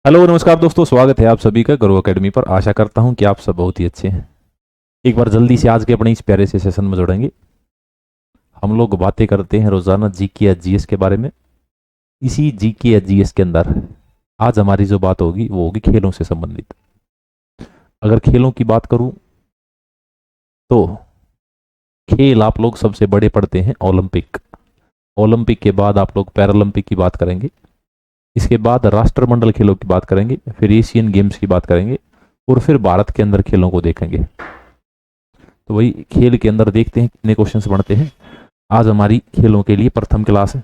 Hello नमस्कार दोस्तों, स्वागत है आप सभी का गुरु एकेडमी पर। आशा करता हूं कि आप सब बहुत ही अच्छे हैं। एक बार जल्दी से आज के अपने इस प्यारे से सेशन में जुड़ेंगे। हम लोग बातें करते हैं रोजाना जीके या जीएस के बारे में। इसी जीके या जीएस के अंदर आज हमारी जो बात होगी वो होगी खेलों से संबंधित। अगर खेलों की बात करूं तो खेल आप लोग सबसे बड़े पढ़ते हैं ओलंपिक। ओलंपिक के बाद आप लोग पैरालंपिक की बात करेंगे। इसके बाद राष्ट्रमंडल खेलों की बात करेंगे, फिर एशियन गेम्स की बात करेंगे और फिर भारत के अंदर खेलों को देखेंगे। तो वही खेल के अंदर देखते हैं कितने क्वेश्चंस बनते हैं। आज हमारी खेलों के लिए प्रथम क्लास है।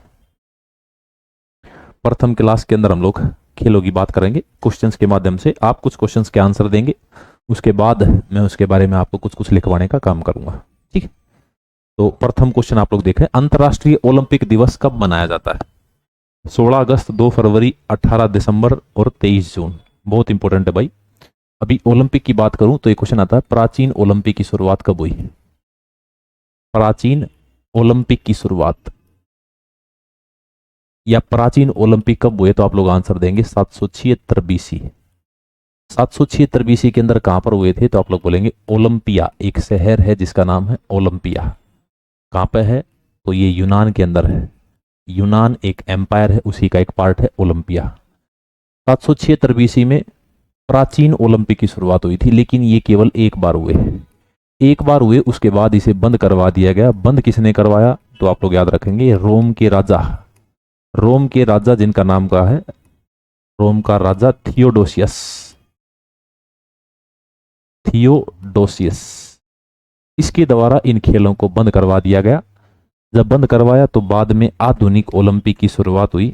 प्रथम क्लास के अंदर हम लोग खेलों की बात करेंगे। क्वेश्चंस के माध्यम से आप कुछ क्वेश्चंस के आंसर देंगे, उसके बाद मैं उसके बारे में आपको कुछ कुछ लिखवाने का काम करूंगा। ठीक है, तो प्रथम क्वेश्चन आप लोग देखें, अंतर्राष्ट्रीय ओलंपिक दिवस कब मनाया जाता है? 16 अगस्त, 2 फरवरी, 18 दिसंबर और 23 जून। बहुत इंपॉर्टेंट है भाई। अभी ओलंपिक की बात करूं तो एक क्वेश्चन आता है, प्राचीन ओलंपिक की शुरुआत कब हुई? प्राचीन ओलंपिक की शुरुआत या प्राचीन ओलंपिक कब हुए? तो आप लोग आंसर देंगे 776 बीसी। 776 बीसी के अंदर कहां पर हुए थे? तो आप लोग बोलेंगे ओलंपिया। एक शहर है जिसका नाम है ओलंपिया। कहां पे है? तो ये यूनान के अंदर है। यूनान एक एम्पायर है, उसी का एक पार्ट है ओलंपिया। 776 बीसी में प्राचीन ओलंपिक की शुरुआत हुई थी, लेकिन ये केवल एक बार हुए। एक बार हुए, उसके बाद इसे बंद करवा दिया गया। बंद किसने करवाया? तो आप लोग याद रखेंगे, रोम के राजा। रोम के राजा जिनका नाम का है, रोम का राजा थियोडोसियस। थियोडोसियस, इसके द्वारा इन खेलों को बंद करवा दिया गया। जब बंद करवाया तो बाद में आधुनिक ओलंपिक की शुरुआत हुई।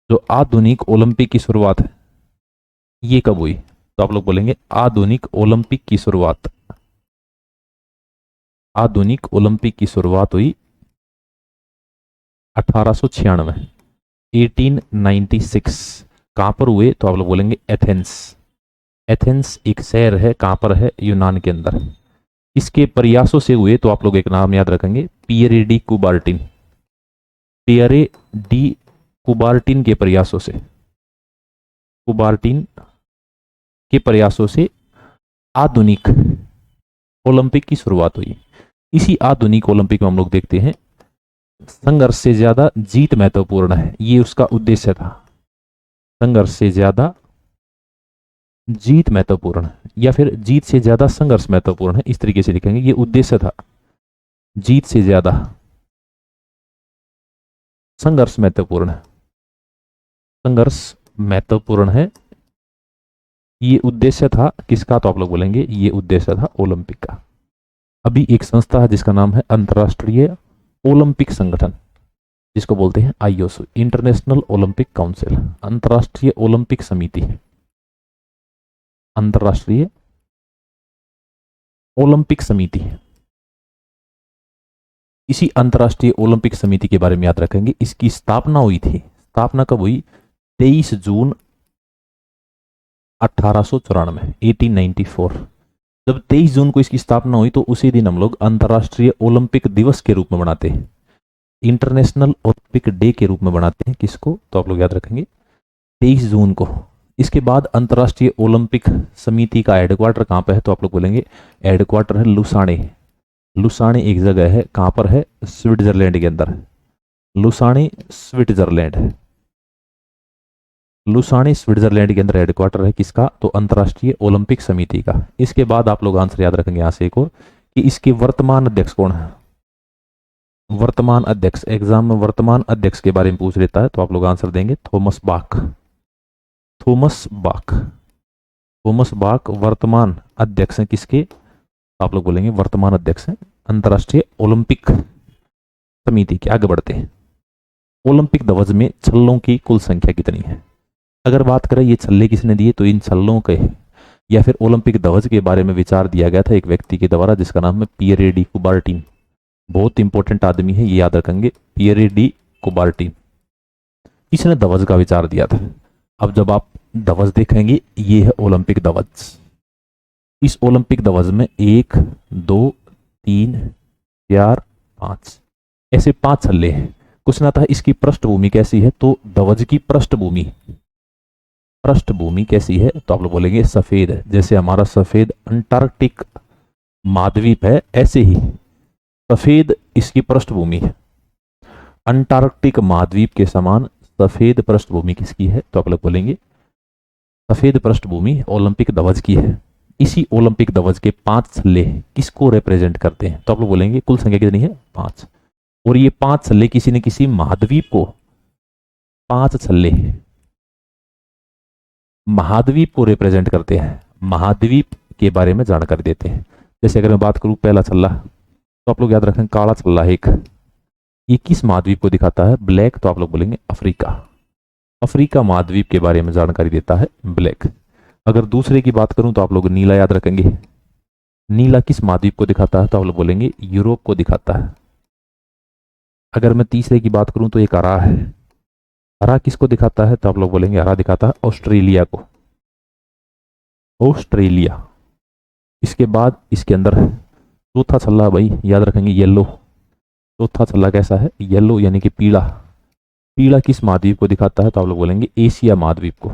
जो आधुनिक ओलंपिक की शुरुआत है ये कब हुई? तो आप लोग बोलेंगे आधुनिक ओलंपिक की शुरुआत। आधुनिक ओलंपिक की शुरुआत हुई 1896, 1896। कहां पर हुए? तो आप लोग बोलेंगे एथेंस। एथेंस एक शहर है, कहां पर है? यूनान के अंदर। इसके प्रयासों से हुए। तो आप लोग एक नाम याद रखेंगे, पियरे डी कुबार्टिन। पियरे डी कुबार्टिन के प्रयासों से, कुबार्टिन के प्रयासों से आधुनिक ओलंपिक की शुरुआत हुई। इसी आधुनिक ओलंपिक में हम लोग देखते हैं, संघर्ष से ज्यादा जीत महत्वपूर्ण है, ये उसका उद्देश्य था। संघर्ष से ज्यादा जीत महत्वपूर्ण है, या फिर जीत से ज्यादा संघर्ष महत्वपूर्ण है, इस तरीके से लिखेंगे। ये उद्देश्य था, जीत से ज्यादा संघर्ष महत्वपूर्ण है। संघर्ष महत्वपूर्ण है, ये उद्देश्य था किसका? तो आप लोग बोलेंगे ये उद्देश्य था ओलंपिक का। अभी एक संस्था है जिसका नाम है अंतर्राष्ट्रीय ओलंपिक संगठन, जिसको बोलते हैं आईओसी, इंटरनेशनल ओलंपिक काउंसिल। अंतर्राष्ट्रीय ओलंपिक समिति, अंतर्राष्ट्रीय ओलंपिक समिति। इसी अंतर्राष्ट्रीय ओलंपिक समिति के बारे में याद रखेंगे। इसकी स्थापना हुई थी, स्थापना कब हुई? 23 जून 1894, 1894। जब 23 जून को इसकी स्थापना हुई तो उसी दिन हम लोग अंतर्राष्ट्रीय ओलंपिक दिवस के रूप में मनाते हैं, इंटरनेशनल ओलंपिक डे के रूप में बनाते हैं। किसको? तो आप लोग याद रखेंगे 23 जून को। इसके बाद अंतर्राष्ट्रीय ओलंपिक समिति का हेडक्वार्टर कहां पर है? तो आप लोग बोलेंगे हेडक्वार्टर है लुसाने। लुसाने एक जगह है, कहां पर है? स्विट्जरलैंड के अंदर। लुसाने स्विट्जरलैंड है। लुसाने स्विट्जरलैंड के अंदर हेडक्वार्टर है किसका? तो अंतर्राष्ट्रीय ओलंपिक समिति का। इसके बाद आप लोग आंसर याद रखेंगे यहां से एक और, कि इसके वर्तमान अध्यक्ष कौन है? वर्तमान अध्यक्ष, एग्जाम में वर्तमान अध्यक्ष के बारे में पूछ लेता है तो आप लोग आंसर देंगे Thomas Bach. Thomas Bach, Thomas Bach वर्तमान अध्यक्ष हैं किसके? तो आप लोग बोलेंगे वर्तमान अध्यक्ष हैं अंतर्राष्ट्रीय ओलंपिक समिति के। आगे बढ़ते हैं, ओलंपिक ध्वज में छल्लों की कुल संख्या कितनी है? अगर बात करें ये छल्ले किसने दिए, तो इन छल्लों के या फिर ओलंपिक ध्वज के बारे में विचार दिया गया था एक व्यक्ति के द्वारा जिसका नाम है पियरे डी कुबार्टिन। बहुत इंपॉर्टेंट आदमी है, ये याद रखेंगे, पियरे डी कुबार्टिन। इसने ध्वज का विचार दिया था। अब जब आप ध्वज देखेंगे, ये है ओलंपिक ध्वज। इस ओलंपिक ध्वज में 1, 2, 3, 4, 5 ऐसे 5 छल्ले हैं। क्वेश्चन आता है इसकी पृष्ठभूमि कैसी है? तो ध्वज की पृष्ठभूमि पृष्ठभूमि कैसी है, तो आप लोग बोलेंगे सफेद है। जैसे हमारा सफेद अंटार्कटिक महाद्वीप है, ऐसे ही सफेद इसकी पृष्ठभूमि है। अंटार्कटिक महाद्वीप के समान सफेद पृष्ठभूमि किसकी है, तो आप लोग बोलेंगे सफेद पृष्ठभूमि ओलंपिक ध्वज की है। इसी ओलंपिक ध्वज के 5 छल्ले किसको रिप्रेजेंट करते हैं, तो आप लोग बोलेंगे कुल संख्या कितनी है, 5। और ये 5 छल्ले किसी न किसी महाद्वीप को, 5 छल्ले महाद्वीप को रिप्रेजेंट करते हैं, महाद्वीप के बारे में जानकारी देते हैं। जैसे अगर मैं बात करूं पहला छल्ला, तो आप लोग याद रखें काला छल्ला एक, ये किस महाद्वीप को दिखाता है, ब्लैक, तो आप लोग बोलेंगे अफ्रीका। अफ्रीका महाद्वीप के बारे में जानकारी देता है ब्लैक। अगर दूसरे की बात करूं तो आप लोग नीला याद रखेंगे। नीला किस महाद्वीप को दिखाता है, तो आप लोग बोलेंगे यूरोप को दिखाता है। अगर मैं तीसरे की बात करूं तो एक हरा है। हरा किसको दिखाता है, तो आप लोग बोलेंगे हरा दिखाता है ऑस्ट्रेलिया को, ऑस्ट्रेलिया। इसके बाद इसके अंदर चौथा छल्ला भाई याद रखेंगे येलो। चौथा छल्ला कैसा है, येलो यानी कि पीला। पीला किस महाद्वीप को दिखाता है, तो आप लोग बोलेंगे एशिया महाद्वीप को,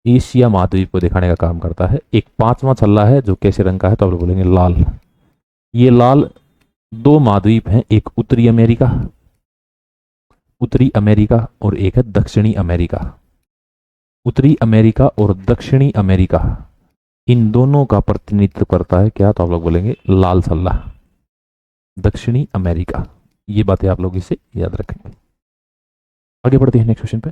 एशिया महाद्वीप को दिखाने का काम करता है। एक 5वां छल्ला है जो कैसे रंग का है, तो आप लोग बोलेंगे लाल। ये लाल 2 महाद्वीप हैं, एक उत्तरी अमेरिका, उत्तरी अमेरिका, और एक है दक्षिणी अमेरिका। उत्तरी अमेरिका और दक्षिणी अमेरिका, इन दोनों का प्रतिनिधित्व करता है क्या, तो आप लोग बोलेंगे लाल छल्ला, दक्षिणी अमेरिका। ये बातें आप लोग इसे याद रखेंगे। आगे बढ़ते हैं नेक्स्ट क्वेश्चन पे।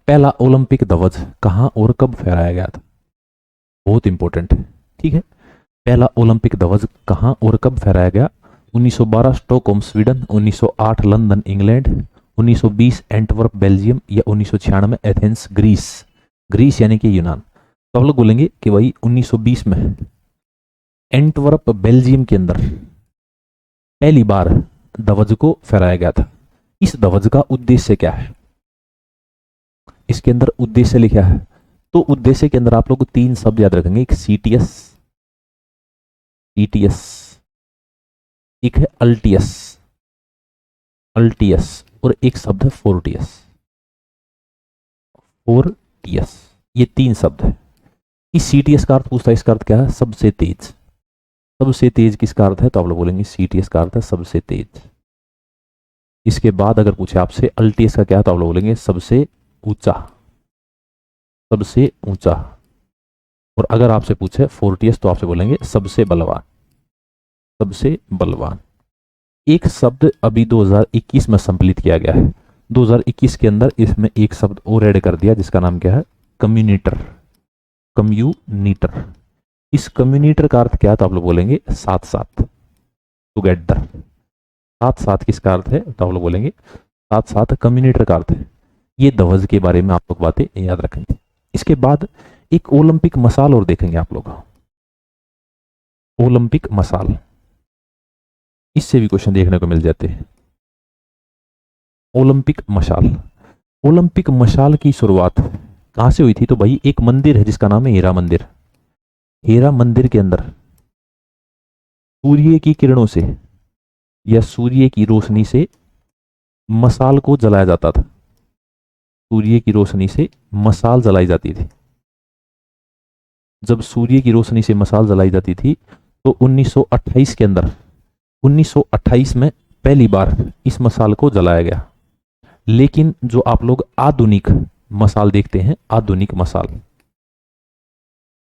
पहला ओलंपिक ध्वज कहां और कब फहराया गया था, बहुत इंपॉर्टेंट है, ठीक है। पहला ओलंपिक ध्वज कहां और कब फहराया गया, 1912 Stockholm Sweden, 1908 London England, 1920 Antwerp Belgium, या 1996 एथेंस ग्रीस। ग्रीस यानी कि यूनान। तो आप लोग बोलेंगे कि भाई 1920 में एंटवर्प बेल्जियम के अंदर पहली बार ध्वज को फहराया गया था। इस ध्वज का उद्देश्य क्या है, इसके अंदर उद्देश्य लिखा है। तो उद्देश्य के अंदर आप लोग 3 शब्द याद रखेंगे, एक सीटीएस, टीटीएस, एक है अल्टियस, अल्टियस, और एक शब्द है फोर्टियस, फोर्टियस। ये 3 शब्द है। इस सीटीएस का अर्थ पूछता है, इसका अर्थ क्या है, सबसे तेज। सबसे तेज किसका अर्थ है, तो आप लोग बोलेंगे सीटीएस का अर्थ है सबसे तेज। इसके बाद अगर पूछे आपसे अल्टियस का क्या है, तो आप लोग बोलेंगे सबसे ऊंचा, सबसे ऊंचा। और अगर आपसे पूछे फोर्टियस तो आपसे बोलेंगे सबसे बलवान, सबसे बलवान। एक शब्द अभी 2021 में सम्मिलित किया गया है। 2021 के अंदर इसमें एक शब्द और ऐड कर दिया जिसका नाम क्या है, कम्युनिटर, कम्युनिटर। इस कम्युनिटर का अर्थ क्या है, तो आप लोग बोलेंगे साथ साथ, टुगेदर। साथ साथ किसका अर्थ है, तो आप लोग बोलेंगे साथ साथ कम्युनिटर का अर्थ है। ये ध्वज के बारे में आप लोग बातें याद रखेंगे। इसके बाद एक ओलंपिक मशाल और देखेंगे आप लोग, ओलंपिक मशाल। इससे भी क्वेश्चन देखने को मिल जाते हैं। ओलंपिक मशाल, ओलंपिक मशाल की शुरुआत कहां से हुई थी, तो भाई एक मंदिर है जिसका नाम है हीरा मंदिर। हीरा मंदिर के अंदर सूर्य की किरणों से या सूर्य की रोशनी से मशाल को जलाया जाता था। सूर्य की रोशनी से मशाल जलाई जाती थी। जब सूर्य की रोशनी से मशाल जलाई जाती थी तो 1928 के अंदर, 1928 में पहली बार इस मशाल को जलाया गया। लेकिन जो आप लोग आधुनिक मशाल देखते हैं, आधुनिक मशाल,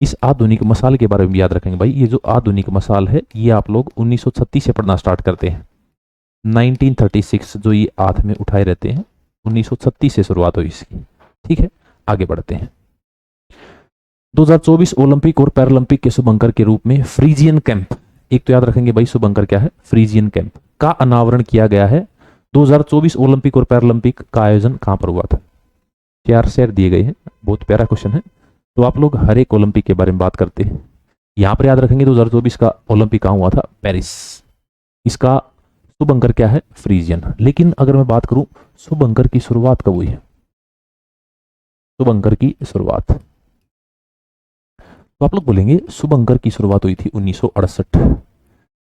इस आधुनिक मशाल के बारे में याद रखेंगे भाई। ये जो आधुनिक मशाल है ये आप लोग 1936 से पढ़ना स्टार्ट करते हैं। 1936 जो ये हाथ में उठाए रहते हैं, 1936 से शुरुआत हुई इसकी, ठीक है। आगे बढ़ते हैं। 2024 ओलंपिक और पैरालंपिक के शुभंकर के रूप में फ्रीजियन कैंप, एक तो याद रखेंगे भाई शुभंकर क्या है, फ्रीजियन कैंप का अनावरण किया गया है। 2024 ओलंपिक और पैरालंपिक का आयोजन कहां पर हुआ था, 4 शहर दिए गए हैं। बहुत प्यारा क्वेश्चन है। तो आप लोग हर एक ओलंपिक के बारे में बात करते हैं। यहां पर याद रखेंगे 2024 का ओलंपिक कहां हुआ था, पेरिस। इसका शुभंकर क्या है, फ्रीजियन। लेकिन अगर मैं बात करूं शुभंकर की शुरुआत कब हुई है, शुभंकर की शुरुआत, तो आप लोग बोलेंगे शुभंकर की शुरुआत हुई थी 1968,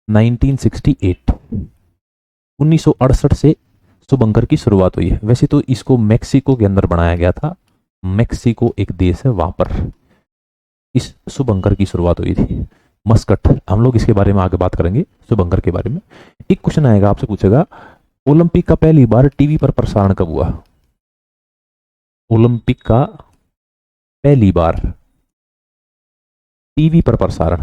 1968। 1968 से शुभंकर की शुरुआत हुई है। वैसे तो इसको मैक्सिको के अंदर बनाया गया था मेक्सिको एक देश है, वहां पर इस शुभंकर की शुरुआत हुई थी। मस्कट, हम लोग इसके बारे में आगे बात करेंगे, शुभंकर के बारे में। एक क्वेश्चन आएगा, आपसे पूछेगा ओलंपिक का पहली बार टीवी पर प्रसारण कब हुआ? ओलंपिक का पहली बार टीवी पर प्रसारण,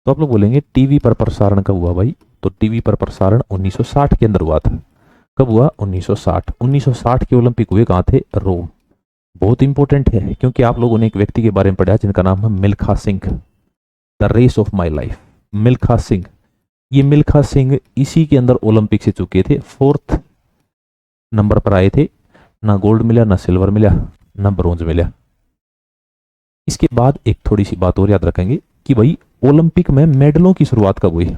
तो आप लोग बोलेंगे टीवी पर प्रसारण कब हुआ भाई? तो टीवी पर प्रसारण 1960 के अंदर हुआ था। कब हुआ? 1960। 1960 के ओलंपिक हुए कहाँ थे? रोम। बहुत इंपॉर्टेंट है, क्योंकि आप लोगों ने एक व्यक्ति के बारे में पढ़ा जिनका नाम है Milkha Singh, the race of my life, Milkha Singh. ये मिल्खा सिंह इसी के अंदर ओलंपिक से चुके थे, 4th नंबर पर आए थे। ना गोल्ड मिला, ना सिल्वर मिला, ना ब्रोंज मिला। इसके बाद एक थोड़ी सी बात और याद रखेंगे कि भाई ओलंपिक में मेडलों की शुरुआत कब हुई?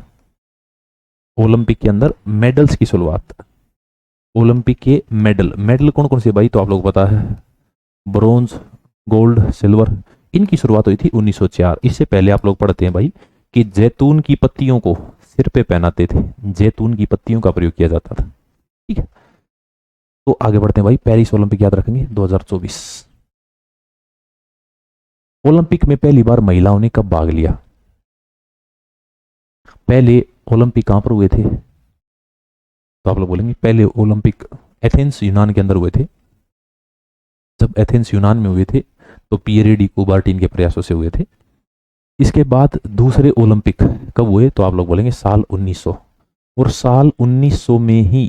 ओलंपिक के अंदर मेडल्स की शुरुआत, ओलंपिक के मेडल, मेडल कौन कौन से भाई? तो आप लोग पता है, ब्रोंज, गोल्ड, सिल्वर, इनकी शुरुआत हुई थी 1904। इससे पहले आप लोग पढ़ते हैं भाई कि जैतून की पत्तियों को सिर पे पहनाते थे, जैतून की पत्तियों का प्रयोग किया जाता था। ठीक है, तो आगे बढ़ते हैं भाई। पेरिस ओलंपिक याद रखेंगे 2024। ओलंपिक में पहली बार महिलाओं ने कब भाग लिया? पहले ओलंपिक कहां पर हुए थे? तो आप लोग बोलेंगे पहले ओलंपिक एथेंस यूनान के अंदर हुए थे। जब एथेंस यूनान में हुए थे तो पियरे डी कुबर्टिन के प्रयासों से हुए थे। इसके बाद दूसरे ओलंपिक कब हुए? तो आप लोग बोलेंगे साल 1900। और साल 1900 में ही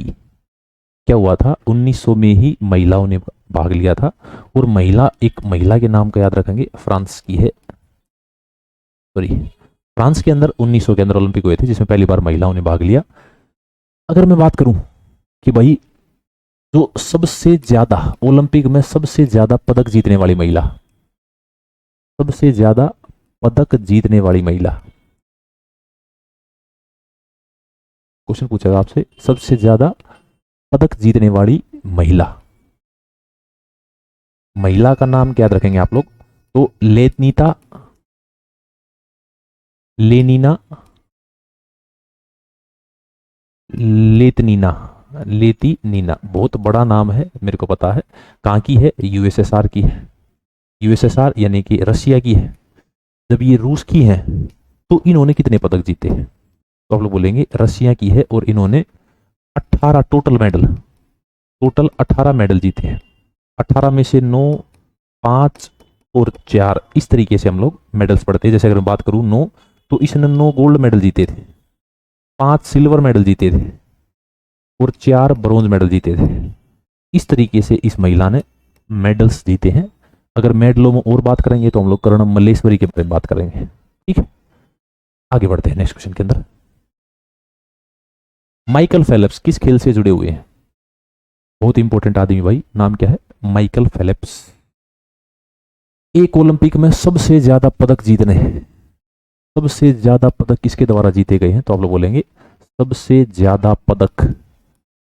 क्या हुआ था? 1900 में ही महिलाओं ने भाग लिया था। और महिला, एक महिला के नाम का याद रखेंगे, फ्रांस की है, सॉरी, फ्रांस के अंदर 1900 के अंदर ओलंपिक हुए थे जिसमें पहली बार महिलाओं ने भाग लिया। अगर मैं बात करूं कि भाई जो सबसे ज्यादा ओलंपिक में सबसे ज्यादा पदक जीतने वाली महिला, सबसे ज्यादा पदक जीतने वाली महिला, क्वेश्चन पूछेगा आपसे, सबसे ज्यादा पदक जीतने वाली महिला, महिला का नाम क्या याद रखेंगे आप लोग? तो लेतनीता, लेनिना, लेतनीना, लेती नीना, बहुत बड़ा नाम है, मेरे को पता है। कहाँ की है? यूएसएसआर की है। यूएसएसआर यानी कि रशिया की है। जब ये रूस की है तो इन्होंने कितने पदक जीते हैं? तो आप लोग बोलेंगे रशिया की है और इन्होंने 18 टोटल मेडल, टोटल 18 मेडल जीते हैं। 18 में से 9, 5 और 4, इस तरीके से हम लोग मेडल्स पढ़ते हैं। जैसे अगर मैं बात करूं 9, तो इसने 9 गोल्ड मेडल जीते थे, 5 सिल्वर मेडल जीते थे और 4 ब्रोंज मेडल जीते थे। इस तरीके से इस महिला ने मेडल्स जीते हैं। अगर मेडलों में और बात करेंगे तो हम लोग कर्णम मल्लेश्वरी के बारे में बात करेंगे। ठीक है, आगे बढ़ते हैं नेक्स्ट क्वेश्चन के अंदर। माइकल फेलिप्स किस खेल से जुड़े हुए हैं? बहुत इंपॉर्टेंट आदमी भाई, नाम क्या है? Michael Phelps. एक ओलंपिक में सबसे ज्यादा पदक जीतने हैं, सबसे ज्यादा पदक किसके द्वारा जीते गए हैं? तो आप लोग बोलेंगे सबसे ज्यादा पदक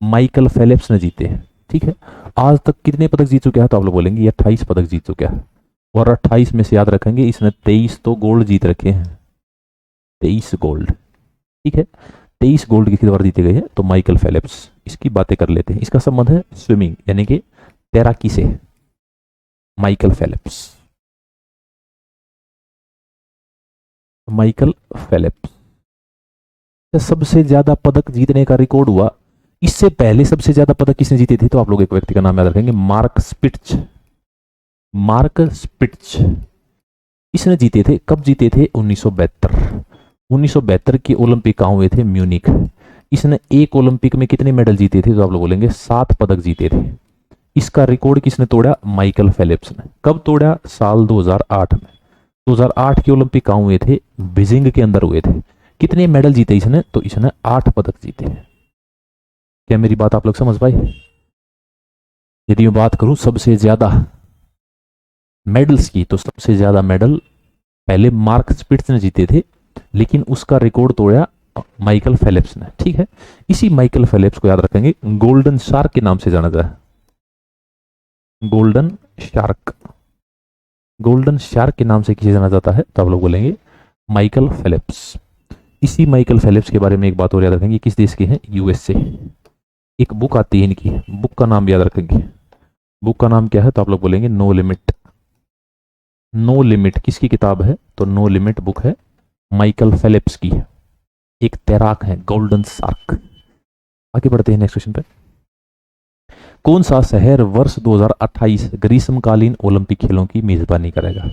माइकल फेलिप्स ने जीते हैं। ठीक है, आज तक कितने पदक जीत चुके हैं? तो आप लोग बोलेंगे 28 पदक जीत चुका है। और 28 में से याद रखेंगे इसने 23 तो गोल्ड जीत रखे हैं, 23 गोल्ड। ठीक है, 23 गोल्ड किसके द्वारा जीते गए हैं? तो माइकल फेलिप्स। इसकी बातें कर लेते हैं। इसका संबंध है स्विमिंग यानी कि तैराकी से। माइकल फेलिप्स, माइकल फेलिप्स सबसे ज्यादा पदक जीतने का रिकॉर्ड हुआ। इससे पहले सबसे ज्यादा पदक किसने जीते थे? तो आप लोग एक व्यक्ति का नाम याद रखेंगे, मार्क स्पिट्ज। मार्क स्पिट्ज इसने जीते थे। कब जीते थे? 1972। 1972 के ओलंपिक कहां हुए थे? म्यूनिक। इसने एक ओलंपिक में कितने मेडल जीते थे? तो आप लोग बोलेंगे 7 पदक जीते थे। इसका रिकॉर्ड किसने तोड़ा? माइकल फेलिप्स ने। कब तोड़ा? साल 2008 में। 2008 के ओलंपिक कहां हुए थे? बीजिंग के अंदर हुए थे। कितने मेडल जीते इसने? तो इसने 8 पदक जीते हैं। क्या मेरी बात आप लोग समझ पाए? यदि मैं बात करूं सबसे ज्यादा मेडल्स की, तो सबसे ज्यादा मेडल पहले मार्क स्पिट्ज ने जीते थे, लेकिन उसका रिकॉर्ड तोड़ा माइकल फेलिप्स ने। ठीक है, इसी माइकल फेलिप्स को याद रखेंगे, गोल्डन शार्क के नाम से जाना जाए। गोल्डन शार्क, गोल्डन शार्क के नाम से किसे जाना जाता है? तो आप लोग बोलेंगे माइकल फेलिप्स। इसी माइकल फेलिप्स के बारे में एक बात और याद रखेंगे, किस देश के हैं? यूएसए। एक बुक आती है इनकी, बुक का नाम याद रखेंगे, बुक का नाम क्या है? तो आप लोग बोलेंगे नो लिमिट। नो लिमिट किसकी किताब है? तो नो लिमिट बुक है माइकल फेलिप्स की, एक तैराक है, गोल्डन शार्क। आगे बढ़ते हैं नेक्स्ट क्वेश्चन पे। कौन सा शहर वर्ष 2028 ग्रीष्मकालीन ओलंपिक खेलों की मेजबानी करेगा?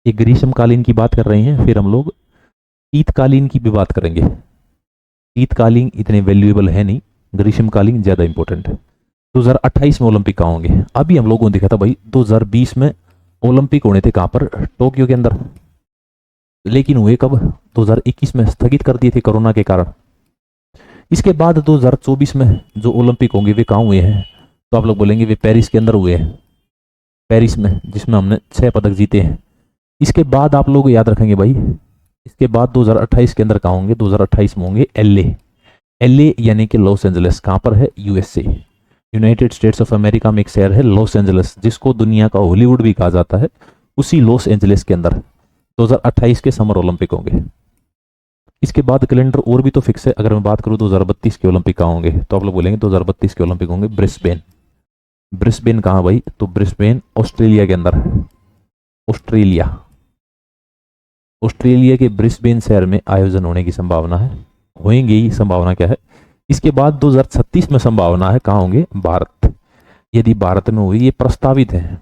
ये ग्रीष्मकालीन की बात कर रहे हैं, फिर हम लोग शीतकालीन की भी बात करेंगे। शीतकालीन इतने वैल्यूएबल है नहीं, ग्रीष्मकालीन ज्यादा इंपॉर्टेंट है। 2028 में ओलंपिक कहाँ होंगे? अभी हम लोगों ने देखा था भाई 2020 में ओलंपिक होने थे कहां पर? टोक्यो के अंदर। लेकिन हुए कब? 2021 में स्थगित कर दिए थे कोरोना के कारण। इसके बाद 2024 में जो ओलंपिक होंगे वे कहाँ हुए हैं? तो आप लोग बोलेंगे वे पेरिस के अंदर हुए हैं, पेरिस में, जिसमें हमने 6 पदक जीते हैं। इसके बाद आप लोग याद रखेंगे भाई, इसके बाद 2028 के अंदर कहाँ होंगे? 2028 में होंगे एलए। एलए यानी कि लॉस एंजलिस। कहाँ पर है? USA, United states of America में एक शहर है लॉस एंजलिस, जिसको दुनिया का हॉलीवुड भी कहा जाता है। उसी लॉस एंजलिस के अंदर 2028 के समर ओलंपिक होंगे। इसके बाद कैलेंडर और भी तो फिक्स है। अगर मैं बात करूं 2032 के ओलंपिक कहाँ होंगे? तो आप लोग बोलेंगे 2032 के ओलंपिक होंगे ब्रिस्बेन। ब्रिस्बेन कहाँ भाई? तो ब्रिस्बेन ऑस्ट्रेलिया के अंदर। ऑस्ट्रेलिया, ऑस्ट्रेलिया के ब्रिस्बेन शहर में आयोजन होने की संभावना है, होंगे ही। संभावना क्या है? इसके बाद 2036 में संभावना है कहाँ होंगे? भारत। यदि भारत में हुई, ये प्रस्तावित है,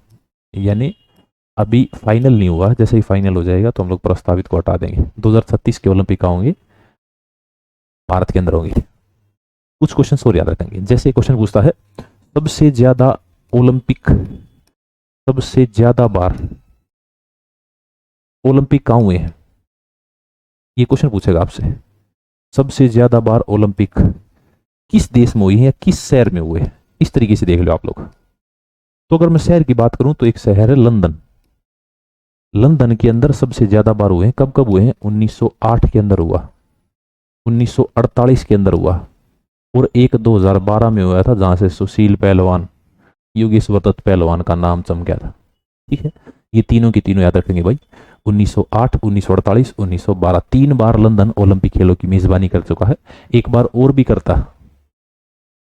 यानी अभी फाइनल नहीं हुआ। जैसे ही फाइनल हो जाएगा तो हम लोग प्रस्तावित को हटा देंगे। 2036 के ओलंपिक कहाँ होंगे? भारत के अंदर होंगे। कुछ क्वेश्चन और याद रखेंगे। जैसे क्वेश्चन पूछता है सबसे ज्यादा ओलंपिक, सबसे ज्यादा बार ओलंपिक कहाँ हुए हैं, ये क्वेश्चन पूछेगा आपसे। सबसे ज्यादा बार ओलंपिक किस देश में हुई है या किस शहर में हुए हैं? इस तरीके से देख लो आप लोग। तो अगर मैं शहर की बात करूं तो एक शहर है लंदन। लंदन के अंदर सबसे ज्यादा बार हुए हैं। कब कब हुए हैं? 1908 के अंदर हुआ, 1948 के अंदर हुआ, और एक 2012 में हुआ था, जहां से सुशील पहलवान, योगेश्वर दत्त पहलवान का नाम चमका था। ठीक है, ये तीनों की तीनों याद रखेंगे भाई। 1908, 1948, 1912, 3 बार लंदन ओलंपिक खेलों की मेजबानी कर चुका है। एक बार और भी करता,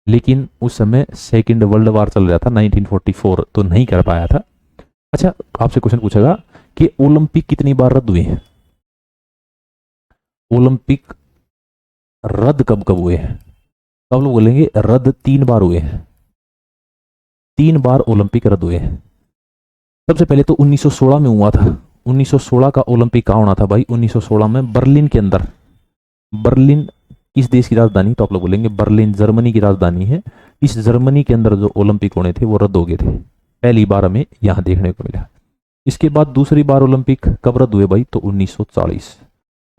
लेकिन उस समय सेकेंड वर्ल्ड वार चल रहा था 1944, तो नहीं कर पाया था। अच्छा, आपसे क्वेश्चन पूछेगा कि ओलंपिक कितनी बार रद्द हुए हैं? ओलंपिक रद्द कब कब हुए हैं? तो आप लोग बोलेंगे रद्द 3 बार हुए हैं। 3 बार ओलंपिक रद्द हुए हैं। सबसे पहले तो 1916 में हुआ था। 1916 का ओलंपिक कहाँ होना था भाई? 1916 में बर्लिन के अंदर। बर्लिन किस देश की राजधानी? तो आप लोग बोलेंगे बर्लिन जर्मनी की राजधानी है। इस जर्मनी के अंदर जो ओलंपिक होने थे वो रद्द हो गए थे, पहली बार हमें यहां देखने को मिला। इसके बाद दूसरी बार ओलंपिक कब रद्द हुए भाई? तो 1940।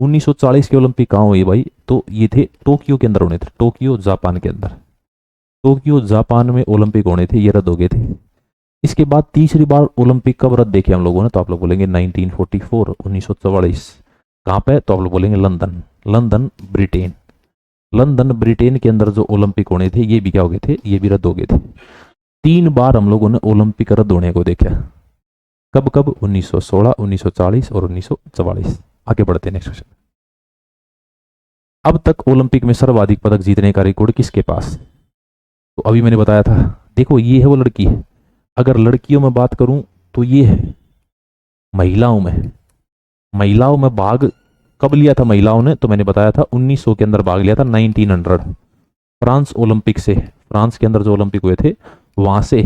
1940 के ओलंपिक कहाँ हुए भाई? तो ये थे टोक्यो के अंदर होने थे, टोक्यो जापान के अंदर। टोक्यो जापान में ओलंपिक होने थे, ये रद्द हो गए थे। इसके बाद तीसरी बार ओलंपिक कब रद्द देखे हम लोगों ने? तो आप लोग बोलेंगे 1944, 1944। कहाँ पे? तो आप लोग बोलेंगे London. London Britain. London Britain के अंदर जो ओलंपिक होने थे ये भी क्या हो गए थे? ये भी रद्द हो गए थे। 3 बार हम लोगों ने ओलंपिक रद्द होने को देखा। कब कब? 1916, 1940 और 1944। आगे बढ़ते हैं नेक्स्ट क्वेश्चन। अब तक ओलंपिक में सर्वाधिक पदक जीतने का रिकॉर्ड किसके पास? तो अभी मैंने बताया था, देखो ये है वो लड़की है। अगर लड़कियों में बात करूं तो ये है। महिलाओं में, महिलाओं में भाग कब लिया था महिलाओं ने? तो मैंने बताया था 1900 के अंदर भाग लिया था, 1900 फ्रांस ओलंपिक से। फ्रांस के अंदर जो ओलंपिक हुए थे वहां से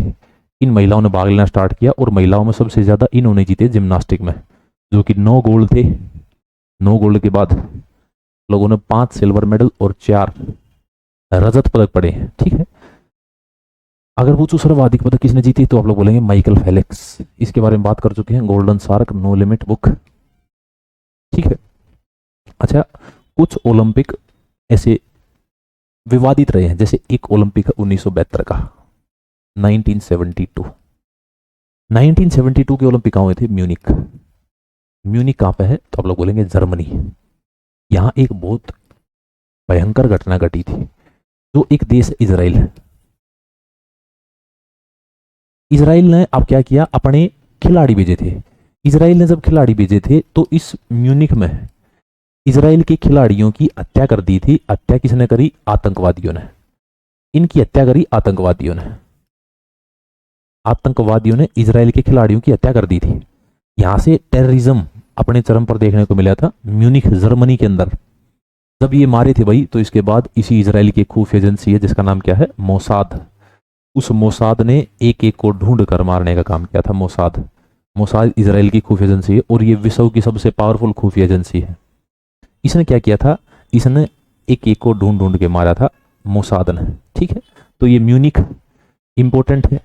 इन महिलाओं ने भाग लेना स्टार्ट किया, और महिलाओं में सबसे ज्यादा इन्होंने जीते जिम्नास्टिक में, जो कि 9 गोल्ड थे। 9 गोल्ड के बाद लोगों ने 5 सिल्वर मेडल और 4 रजत पदक पड़े। ठीक है, अगर पूछो सर्वाधिक पदक किसने जीती तो आप लोग बोलेंगे माइकल फेलिक्स। इसके बारे में बात कर चुके हैं, golden shark, no limit book. ठीक है, अच्छा, कुछ ओलंपिक ऐसे विवादित रहे हैं, जैसे एक ओलंपिक है 1972 का, 1972। 1972 के ओलंपिक कहाँ हुए थे? म्यूनिक। म्यूनिक कहाँ पे है? तो आप लोग बोलेंगे जर्मनी। यहां एक बहुत भयंकर घटना घटी थी। जो एक देश इजराइल है, इजराइल ने अब क्या किया? अपने खिलाड़ी भेजे थे। इजराइल ने जब खिलाड़ी भेजे थे तो इस म्यूनिक में इजराइल के खिलाड़ियों की हत्या कर दी थी। हत्या किसने करी? आतंकवादियों ने। इनकी हत्या करी आतंकवादियों ने। आतंकवादियों ने इजराइल के खिलाड़ियों की हत्या कर दी थी। यहां से टेररिज्म अपने चरम पर देखने को मिला था म्यूनिख जर्मनी के अंदर। जब ये मारे थे भाई, तो इसके बाद इसी इजराइल की खुफिया एजेंसी है जिसका नाम क्या है, मोसाद। उस मोसाद ने एक एक को ढूंढ कर मारने का काम किया था। मोसाद मोसाद इजराइल की खुफिया एजेंसी है और ये विश्व की सबसे पावरफुल खुफिया एजेंसी है। इसने क्या किया था, इसने एक एक को ढूंढ ढूंढ के मारा था मोसाद ने। ठीक है, तो ये म्यूनिख इंपॉर्टेंट है।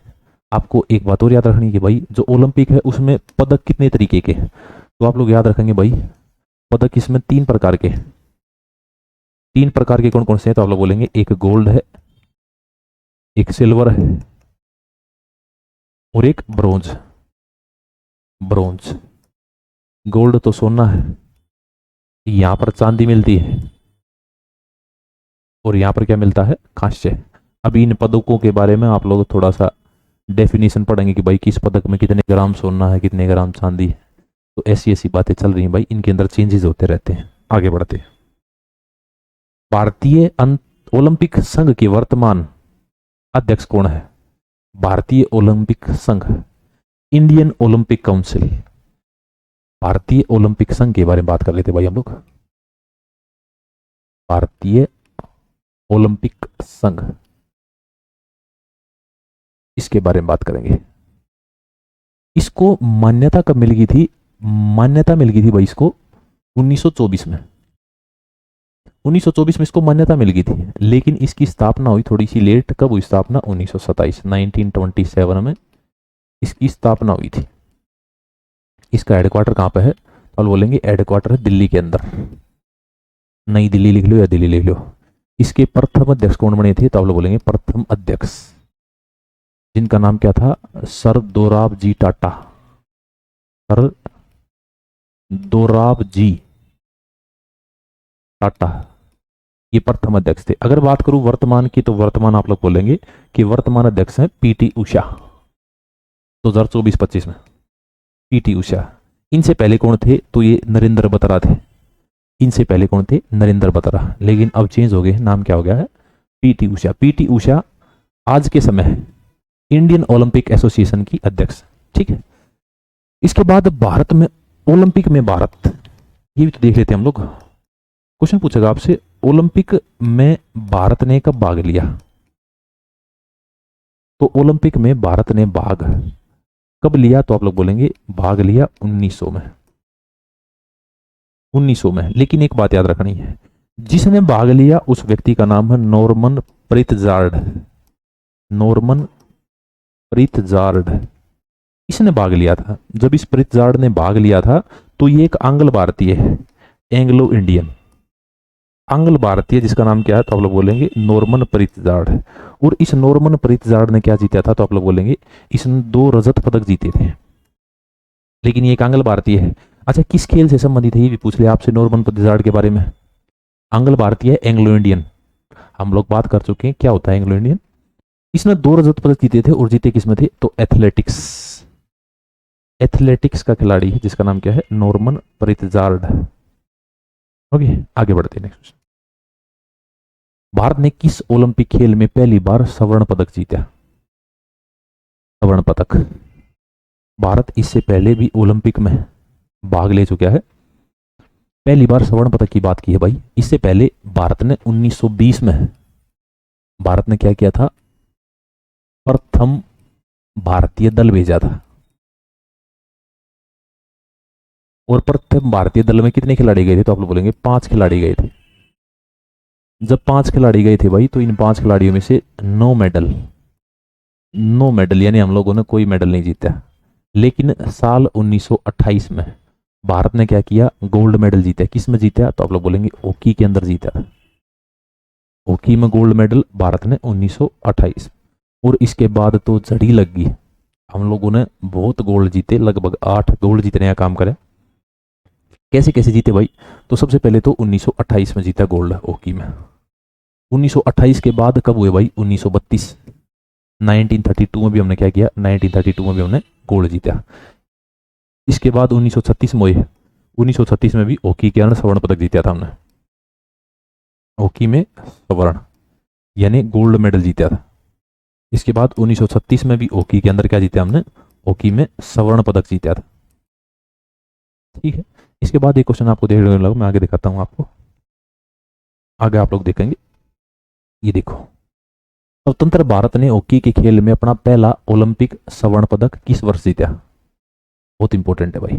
आपको एक बात और याद रखनी है कि भाई जो ओलंपिक है उसमें पदक कितने तरीके के, तो आप लोग याद रखेंगे भाई पदक इसमें तीन प्रकार के। तीन प्रकार के कौन कौन से हैं, तो आप लोग बोलेंगे एक गोल्ड है, एक सिल्वर है और एक ब्रोंज। ब्रोंज, गोल्ड तो सोना है, यहां पर चांदी मिलती है और यहां पर क्या मिलता है, कांस्य। अभी इन पदकों के बारे में आप लोग थोड़ा सा डेफिनेशन पढ़ेंगे कि भाई किस पदक में कितने ग्राम सोना है, कितने ग्राम चांदी है। तो ऐसी ऐसी बातें चल रही हैं भाई, इनके अंदर चेंजेस होते रहते हैं। आगे बढ़ते हैं। भारतीय ओलंपिक संघ के वर्तमान अध्यक्ष कौन है? भारतीय ओलंपिक संघ, इंडियन ओलंपिक काउंसिल। भारतीय ओलंपिक संघ के बारे में बात कर लेते भाई हम लोग। भारतीय ओलंपिक संघ, इसके बारे में बात करेंगे। इसको मान्यता कब मिल गई थी? मान्यता मिल गई थी भाई इसको 1924 में। 1924 में इसको मान्यता मिल गई थी, लेकिन इसकी स्थापना हुई थोड़ी सी लेट। कब हुई स्थापना? 1927 में इसकी स्थापना हुई थी। इसका हेडक्वार्टर कहां पे है? तो बोलेंगे हेडक्वार्टर है दिल्ली के अंदर। नई दिल्ली लिख लो या दिल्ली लिख लो। इसके प्रथम अध्यक्ष कौन बने थे? तो आप लोग बोलेंगे प्रथम अध्यक्ष, जिनका नाम क्या था? सर दोराबजी टाटा। सर दोराबजी टाटा, ये प्रथम अध्यक्ष थे। अगर बात करूं वर्तमान की, तो वर्तमान आप लोग बोलेंगे कि वर्तमान अध्यक्ष हैं पीटी उषा। 2024-25 में पीटी उषा। इनसे पहले कौन थे? तो ये नरेंद्र बत्रा थे। इनसे पहले कौन थे? नरेंद्र बत्रा। लेकिन अब चेंज हो गए, नाम क्या हो गया है? पीटी उषा। पीटी उषा आज के समय इंडियन ओलंपिक एसोसिएशन की अध्यक्ष। ठीक है, इसके बाद भारत में ओलंपिक में भारत, ये भी तो देख लेते हैं हम लोग। क्वेश्चन पूछेगा आपसे, ओलंपिक में भारत ने कब भाग लिया? तो ओलंपिक में भारत ने भाग कब लिया? तो आप लोग बोलेंगे भाग लिया 1900 में। 1900 में। लेकिन एक बात याद रखनी है, जिसने भाग लिया उस व्यक्ति का नाम है नॉर्मन प्रित्जार्ड। नॉर्मन प्रित्जार्ड, इसने भाग लिया था। जब इस प्रित्जार्ड ने भाग लिया था तो ये एक आंग्ल भारतीय है, एंग्लो इंडियन आंग्ल भारतीय, जिसका नाम क्या है? तो आप लोग बोलेंगे नॉर्मन प्रित्जार्ड। और इस नॉर्मन प्रित्जार्ड ने क्या जीता था? तो आप लोग बोलेंगे इसने 2 रजत पदक जीते थे। लेकिन ये एक आंग्ल भारतीय है। अच्छा, किस खेल से संबंधित है ये भी पूछ लिया आपसे नॉर्मन प्रित्जार्ड के बारे में। आंग्ल भारतीय, एंग्लो इंडियन, हम लोग बात कर चुके हैं क्या होता है एंग्लो इंडियन। इसने 2 रजत पदक जीते थे और जीते किसमें थे? तो एथलेटिक्स। एथलेटिक्स का खिलाड़ी है जिसका नाम क्या है? नॉर्मन प्रित्जार्ड। ओके, आगे बढ़ते हैं। नेक्स्ट, भारत ने किस ओलंपिक खेल में पहली बार स्वर्ण पदक जीता? स्वर्ण पदक। भारत इससे पहले भी ओलंपिक में भाग ले चुका है। पहली बार स्वर्ण पदक की बात की है भाई। इससे पहले भारत ने 1920 में भारत ने क्या किया था? प्रथम भारतीय दल भेजा था। और प्रथम भारतीय दल में कितने खिलाड़ी गए थे? तो आप लोग बोलेंगे 5 खिलाड़ी गए थे। जब 5 खिलाड़ी गए थे भाई, तो इन 5 खिलाड़ियों में से 9 मेडल, 9 मेडल, यानी हम लोगों ने कोई मेडल नहीं जीता। लेकिन साल 1928 में भारत ने क्या किया? गोल्ड मेडल जीता। किस में जीता? तो आप लोग बोलेंगे हॉकी के अंदर जीता। हॉकी में गोल्ड मेडल भारत ने 1928। और इसके बाद तो झड़ी लग गई, हम लोगों ने बहुत गोल्ड जीते, लगभग 8 गोल्ड जीतने का काम करे। कैसे कैसे जीते भाई? तो सबसे पहले तो 1928 में जीता गोल्ड हॉकी में। 1928 के बाद कब हुए भाई? 1932। 1932 में भी हमने क्या किया? 1932 में भी हमने गोल्ड जीता। इसके बाद 1936 में हुए। 1936 में भी हॉकी के अंदर स्वर्ण पदक जीता था हमने। हॉकी में स्वर्ण यानी गोल्ड मेडल जीता था। इसके बाद 1936 में भी हॉकी के अंदर क्या जीता हमने, हॉकी में स्वर्ण पदक जीता था। ठीक है, इसके बाद एक क्वेश्चन आपको देखने लगा, मैं आगे दिखाता हूं आपको, आगे आप लोग देखेंगे। ये देखो, स्वतंत्र भारत ने हॉकी के खेल में अपना पहला ओलंपिक स्वर्ण पदक किस वर्ष जीता? बहुत इंपॉर्टेंट है भाई।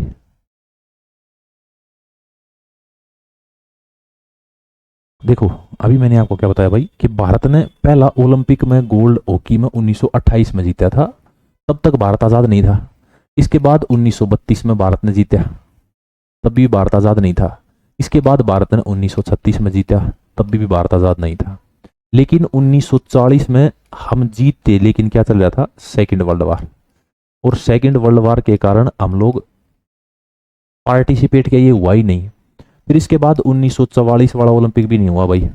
देखो, अभी मैंने आपको क्या बताया भाई कि भारत ने पहला ओलंपिक में गोल्ड हॉकी में 1928 में जीता था। तब तक भारत आजाद नहीं था। इसके बाद 1932 में भारत ने जीता, तब भी भारत आजाद नहीं था। इसके बाद भारत ने 1936 में जीता, तब भी भारत आजाद नहीं था। लेकिन 1940 में हम जीतते, लेकिन क्या चल रहा था, सेकेंड वर्ल्ड वार। और सेकेंड वर्ल्ड वार के कारण हम लोग पार्टिसिपेट किया, ये हुआ ही नहीं। फिर इसके बाद 1944 वाला ओलंपिक भी नहीं हुआ भाई।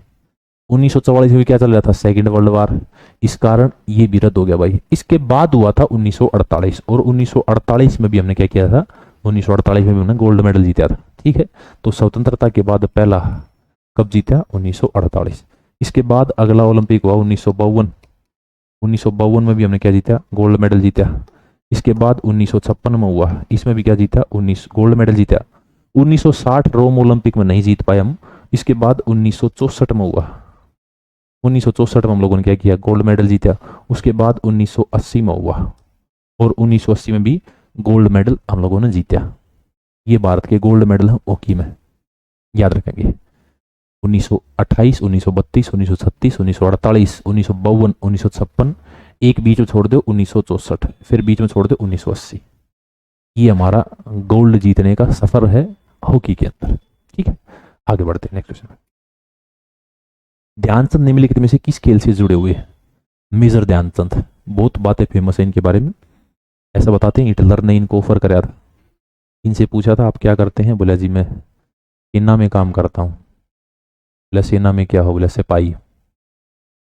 1944 में क्या चल रहा था, सेकेंड वर्ल्ड वार, इस कारण ये भी रद्द हो गया भाई। इसके बाद हुआ था 1948, और 1948 में भी हमने क्या किया था, 1948 में भी हमने गोल्ड मेडल जीता था। ठीक है, तो स्वतंत्रता के बाद पहला कब जीता, 1948। इसके बाद अगला ओलंपिक हुआ 1952। 1952 में भी हमने क्या जीता, गोल्ड मेडल जीता। इसके बाद 1956 में हुआ, इसमें भी क्या जीता, 19 गोल्ड मेडल जीता। 1960 रोम ओलंपिक में नहीं जीत पाए हम। इसके बाद 1964 में हुआ, 1964 में हम लोगों ने क्या किया, गोल्ड मेडल जीता। उसके बाद 1980 में हुआ, और 1980 में भी गोल्ड मेडल हम लोगों ने जीता। ये भारत के गोल्ड मेडल है हॉकी में, याद रखेंगे। 1928, 1932, 1936, 1948, 1952, 1956, एक बीच में छोड़ दो 1964, फिर बीच में छोड़ दो 1980। ये हमारा गोल्ड जीतने का सफर है हॉकी के अंदर। ठीक है, आगे बढ़ते हैं नेक्स्ट क्वेश्चन। ध्यानचंद निम्नलिखित में से किस खेल से जुड़े हुए हैं? मेजर ध्यानचंद, बहुत बातें फेमस है इनके बारे में। ऐसा बताते हैं हिटलर ने इनको ऑफर कराया था। इनसे पूछा था आप क्या करते हैं, बोला जी मैं सेना में काम करता हूँ। बोला सेना में क्या हो, बोला सिपाही।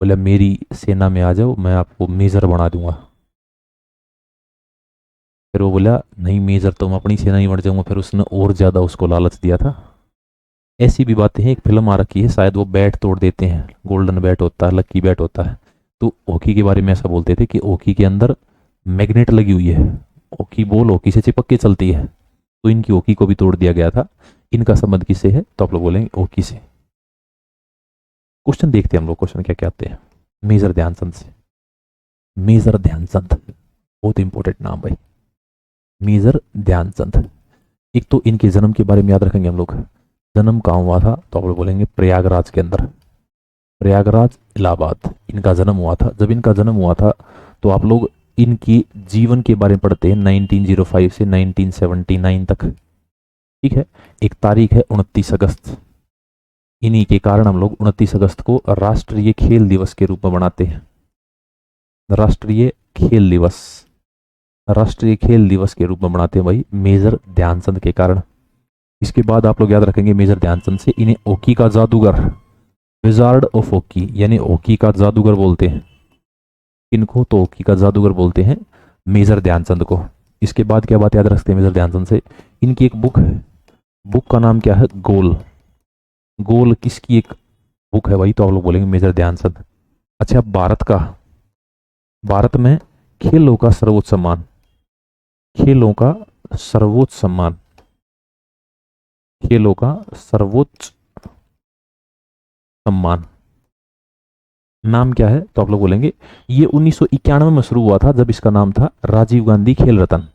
बोला मेरी सेना में आ जाओ, मैं आपको मेजर बना दूंगा। फिर वो बोला नहीं मेजर तो मैं अपनी सेना ही बन जाऊंगा। फिर उसने और ज्यादा उसको लालच दिया था। ऐसी भी बातें हैं, एक फिल्म आ रखी है, शायद वो बैट तोड़ देते हैं, गोल्डन बैट होता है, लक्की बैट होता है। तो हॉकी के बारे में ऐसा बोलते थे कि हॉकी के अंदर मैग्नेट लगी हुई है, हॉकी बॉल हॉकी से चिपक के चलती है। तो इनकी हॉकी को भी तोड़ दिया गया था। इनका संबंध किससे है, तो आप लोग बोलेंगे हॉकी से। क्वेश्चन देखते हैं हम लोग, क्वेश्चन क्या क्या आते हैं मेजर ध्यानचंद से। मेजर ध्यानचंद बहुत इंपॉर्टेंट नाम भाई, मेजर ध्यानचंद। एक तो इनके जन्म के बारे में याद रखेंगे हम लोग। जन्म कहाँ हुआ था, तो आप लोग बोलेंगे प्रयागराज के अंदर, प्रयागराज इलाहाबाद इनका जन्म हुआ था। जब इनका जन्म हुआ था तो आप लोग इनकी जीवन के बारे में पढ़ते हैं 1905 से 1979 तक। ठीक है, एक तारीख है 29 अगस्त। इन्हीं के कारण हम लोग 29 अगस्त को राष्ट्रीय खेल दिवस के रूप में मनाते हैं। राष्ट्रीय खेल दिवस, राष्ट्रीय खेल दिवस के रूप में मनाते हैं भाई, मेजर ध्यानचंद के कारण। इसके बाद आप लोग याद रखेंगे मेजर ध्यानचंद से, इन्हें हॉकी का जादूगर, विजार्ड ऑफ हॉकी, यानी हॉकी का जादूगर बोलते हैं। इनको तो हॉकी का जादूगर बोलते हैं मेजर ध्यानचंद को। इसके बाद क्या बात याद रखते हैं मेजर ध्यानचंद से, इनकी एक बुक है, बुक का नाम क्या है, गोल। गोल किसकी एक बुक है भाई, तो आप लोग बोलेंगे मेजर ध्यानचंद। अच्छा, भारत का, भारत में खेलों का सर्वोच्च सम्मान, खेलों का सर्वोच्च सम्मान, खेलों का सर्वोच्च सम्मान नाम क्या है, तो आप लोग बोलेंगे ये 1991 में शुरू हुआ था, जब इसका नाम था राजीव गांधी खेल रत्न,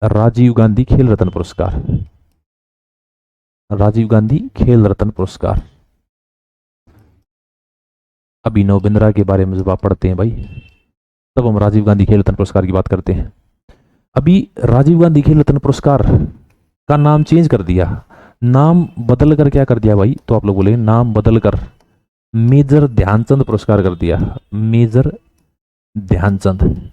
राजीव गांधी खेल रत्न पुरस्कार, राजीव गांधी खेल रत्न पुरस्कार। अभिनव बिंद्रा के बारे में जब आप पढ़ते हैं भाई, तब हम राजीव गांधी खेल रत्न पुरस्कार की बात करते हैं। अभी राजीव गांधी खेल रत्न पुरस्कार का नाम चेंज कर दिया, नाम बदल कर क्या कर दिया भाई, तो आप लोग बोलेंगे नाम बदल कर मेजर ध्यानचंद पुरस्कार कर दिया। Major Dhyanchand,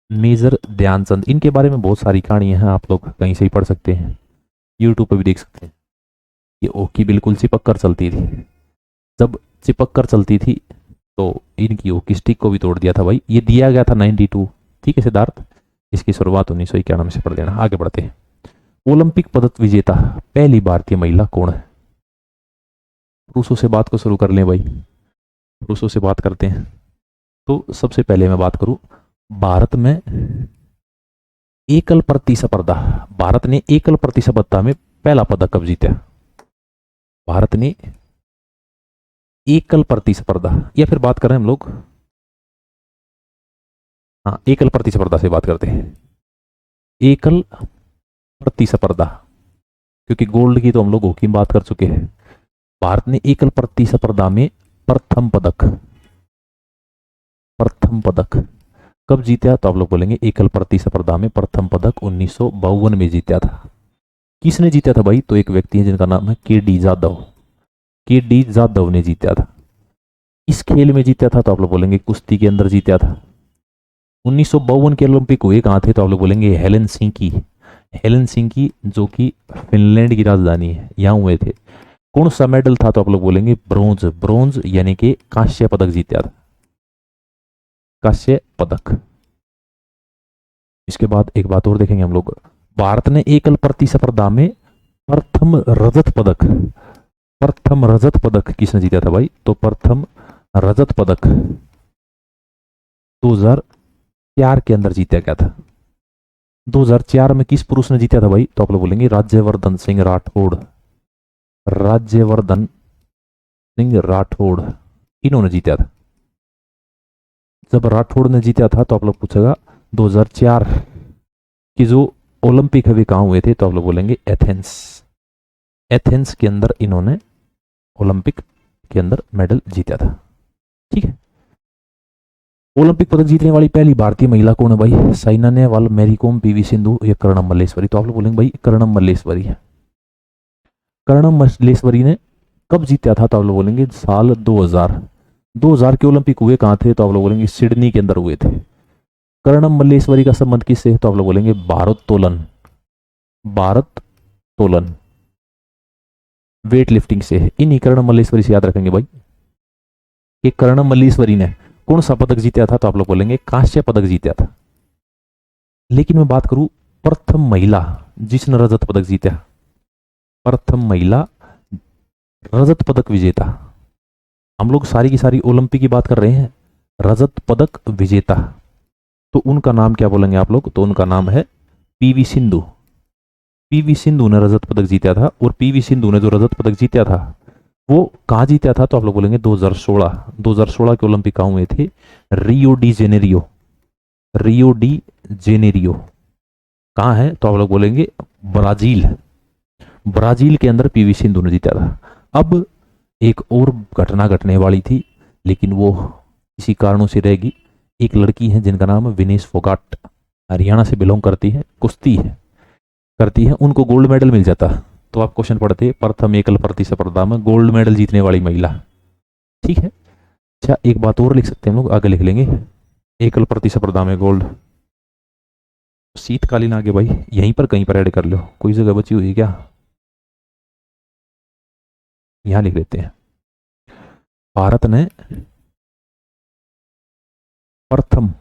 major Dhyanchand. इनके बारे में बहुत सारी कहानियां हैं, आप लोग कहीं से ही पढ़ सकते हैं, यूट्यूब पर भी देख सकते हैं। ये हॉकी बिल्कुल चिपक कर चलती थी, जब चिपक कर चलती थी तो इनकी हॉकी स्टिक को भी तोड़ दिया था भाई। ये दिया गया था 92। ठीक है सिद्धार्थ, इसकी शुरुआत 1991 से पढ़ लेना। आगे बढ़ते हैं। ओलंपिक पदक विजेता पहली भारतीय महिला कौन है? पुरुषों से बात को शुरू कर लें भाई, पुरुषों से बात करते हैं। तो सबसे पहले मैं बात करूं भारत में एकल प्रतिस्पर्धा, भारत ने एकल प्रतिस्पर्धा में पहला पदक कब जीता? भारत ने एकल प्रतिस्पर्धा, या फिर बात करें हम लोग, हाँ एकल प्रतिस्पर्धा से बात करते हैं, एकल प्रतिस्पर्धा, क्योंकि गोल्ड की तो हम लोग हॉकी में बात कर चुके हैं। भारत ने एकल प्रतिस्पर्धा में प्रथम पदक, प्रथम पदक कब जीता? तो आप लोग बोलेंगे एकल प्रतिस्पर्धा में प्रथम पदक 1952 में जीता था। किसने जीता था भाई? तो एक व्यक्ति है जिनका नाम है के डी जादव, के डी जादव ने जीता था। इस खेल में जीता था तो आप लोग बोलेंगे कुश्ती के अंदर जीता था। 1952 के ओलंपिक हुए कहाँ थे? तो आप लोग बोलेंगे हेलसिंकी, हेलसिंकी जो कि फिनलैंड की राजधानी है, यहाँ हुए थे। कौन सा मेडल था? तो आप लोग बोलेंगे ब्रोंज, ब्रोंज यानी कि कांस्य पदक जीता था, कांस्य पदक। इसके बाद एक बात और देखेंगे हम लोग, भारत ने एकल प्रतिस्पर्धा में प्रथम रजत पदक, प्रथम रजत पदक किसने जीता था भाई? तो प्रथम रजत पदक 2004 के अंदर जीता गया था। 2004 में किस पुरुष ने जीता था भाई? तो आप लोग बोलेंगे राज्यवर्धन सिंह राठौड़, राज्यवर्धन सिंह राठौड़, इन्होंने जीता था। जब राठौड़ ने जीता था तो आप लोग पूछेगा 2004 की जो ओलंपिक है वे कहाँ हुए थे? तो आप लोग बोलेंगे एथेंस, एथेंस के अंदर इन्होंने ओलंपिक के अंदर मेडल जीता था। ठीक है, ओलंपिक पदक जीतने वाली पहली भारतीय महिला कौन है भाई? साइना नेहवाल, मैरी कॉम, पीवी सिंधु या कर्णम मल्लेश्वरी? तो आप लोग बोलेंगे भाई कर्णम मल्लेश्वरी है। कर्णम मल्लेश्वरी ने कब जीता था? तो आप लोग बोलेंगे साल 2000, 2000 के ओलंपिक हुए कहाँ थे? तो आप लोग बोलेंगे सिडनी के अंदर हुए थे। कर्णम मल्लेश्वरी का संबंध किससे? तो आप लोग बोलेंगे भारोत्तोलन, भारोत्तोलन वेट लिफ्टिंग से। इन्हीं कर्णम मल्लेश्वरी से याद रखेंगे भाई कि कर्णम मल्लेश्वरी ने कौन सा पदक जीता था? तो आप लोग बोलेंगे कांस्य पदक जीता था। लेकिन मैं बात करूं प्रथम महिला जिसने रजत पदक जीता, प्रथम महिला रजत पदक विजेता, हम लोग सारी की सारी ओलंपिक की बात कर रहे हैं, रजत पदक विजेता, तो उनका नाम क्या बोलेंगे आप लोग? तो उनका नाम है पीवी सिंधु। पीवी सिंधु ने रजत पदक जीता था, और पीवी सिंधु ने जो रजत पदक जीता था वो कहाँ जीता था? तो आप लोग बोलेंगे 2016, 2016 के ओलंपिक कहाँ हुए थे? Rio de Janeiro, Rio de Janeiro कहाँ है? तो आप लोग बोलेंगे ब्राजील, ब्राजील के अंदर पीवी सिंधु ने जीता था। अब एक और घटना घटने वाली थी लेकिन वो किसी कारणों से रहेगी। एक लड़की है जिनका नाम है विनेश फोगाट, हरियाणा से बिलोंग करती है, कुश्ती है करती है, उनको गोल्ड मेडल मिल जाता। तो आप क्वेश्चन पढ़ते प्रथम एकल प्रतिस्पर्धा में गोल्ड मेडल जीतने वाली महिला। ठीक है, अच्छा एक बात और लिख सकते हैं हम लोग, आगे लिख लेंगे एकल प्रतिस्पर्धा में गोल्ड। शीतकालीन आगे भाई यहीं पर कहीं पर ऐड कर लो, कोई जगह बची हुई है क्या? यहां लिख लेते हैं भारत ने प्रथम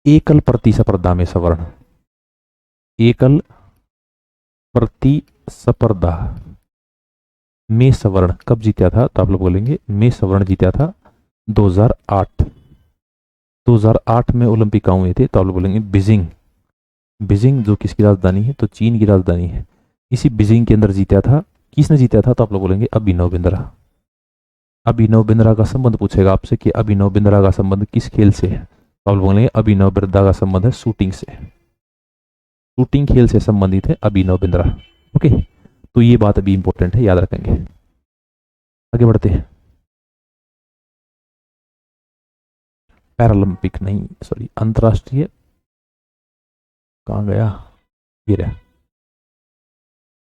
एकल प्रतिस्पर्धा में स्वर्ण, एकल प्रतिस्पर्धा में स्वर्ण कब जीता था? तो आप लोग बोलेंगे में स्वर्ण जीता था 2008, 2008 में ओलंपिक कहाँ हुए थे? तो आप लोग बोलेंगे बीजिंग, बीजिंग जो किसकी राजधानी है? तो चीन की राजधानी है। इसी बीजिंग के अंदर जीता था। किसने जीता था? तो आप लोग बोलेंगे अभिनव बिंद्रा। अभिनव बिंद्रा का संबंध पूछेगा आपसे कि अभिनव बिंद्रा का संबंध किस खेल से है? तो आप बोलेंगे अभिनव बिंद्रा का संबंध है शूटिंग से, शूटिंग खेल से संबंधित है अभिनव बिंद्रा। ओके, तो ये बात अभी इंपॉर्टेंट है, याद रखेंगे। आगे बढ़ते हैं। पैरालंपिक नहीं, सॉरी अंतरराष्ट्रीय, कहाँ गया ये रहा।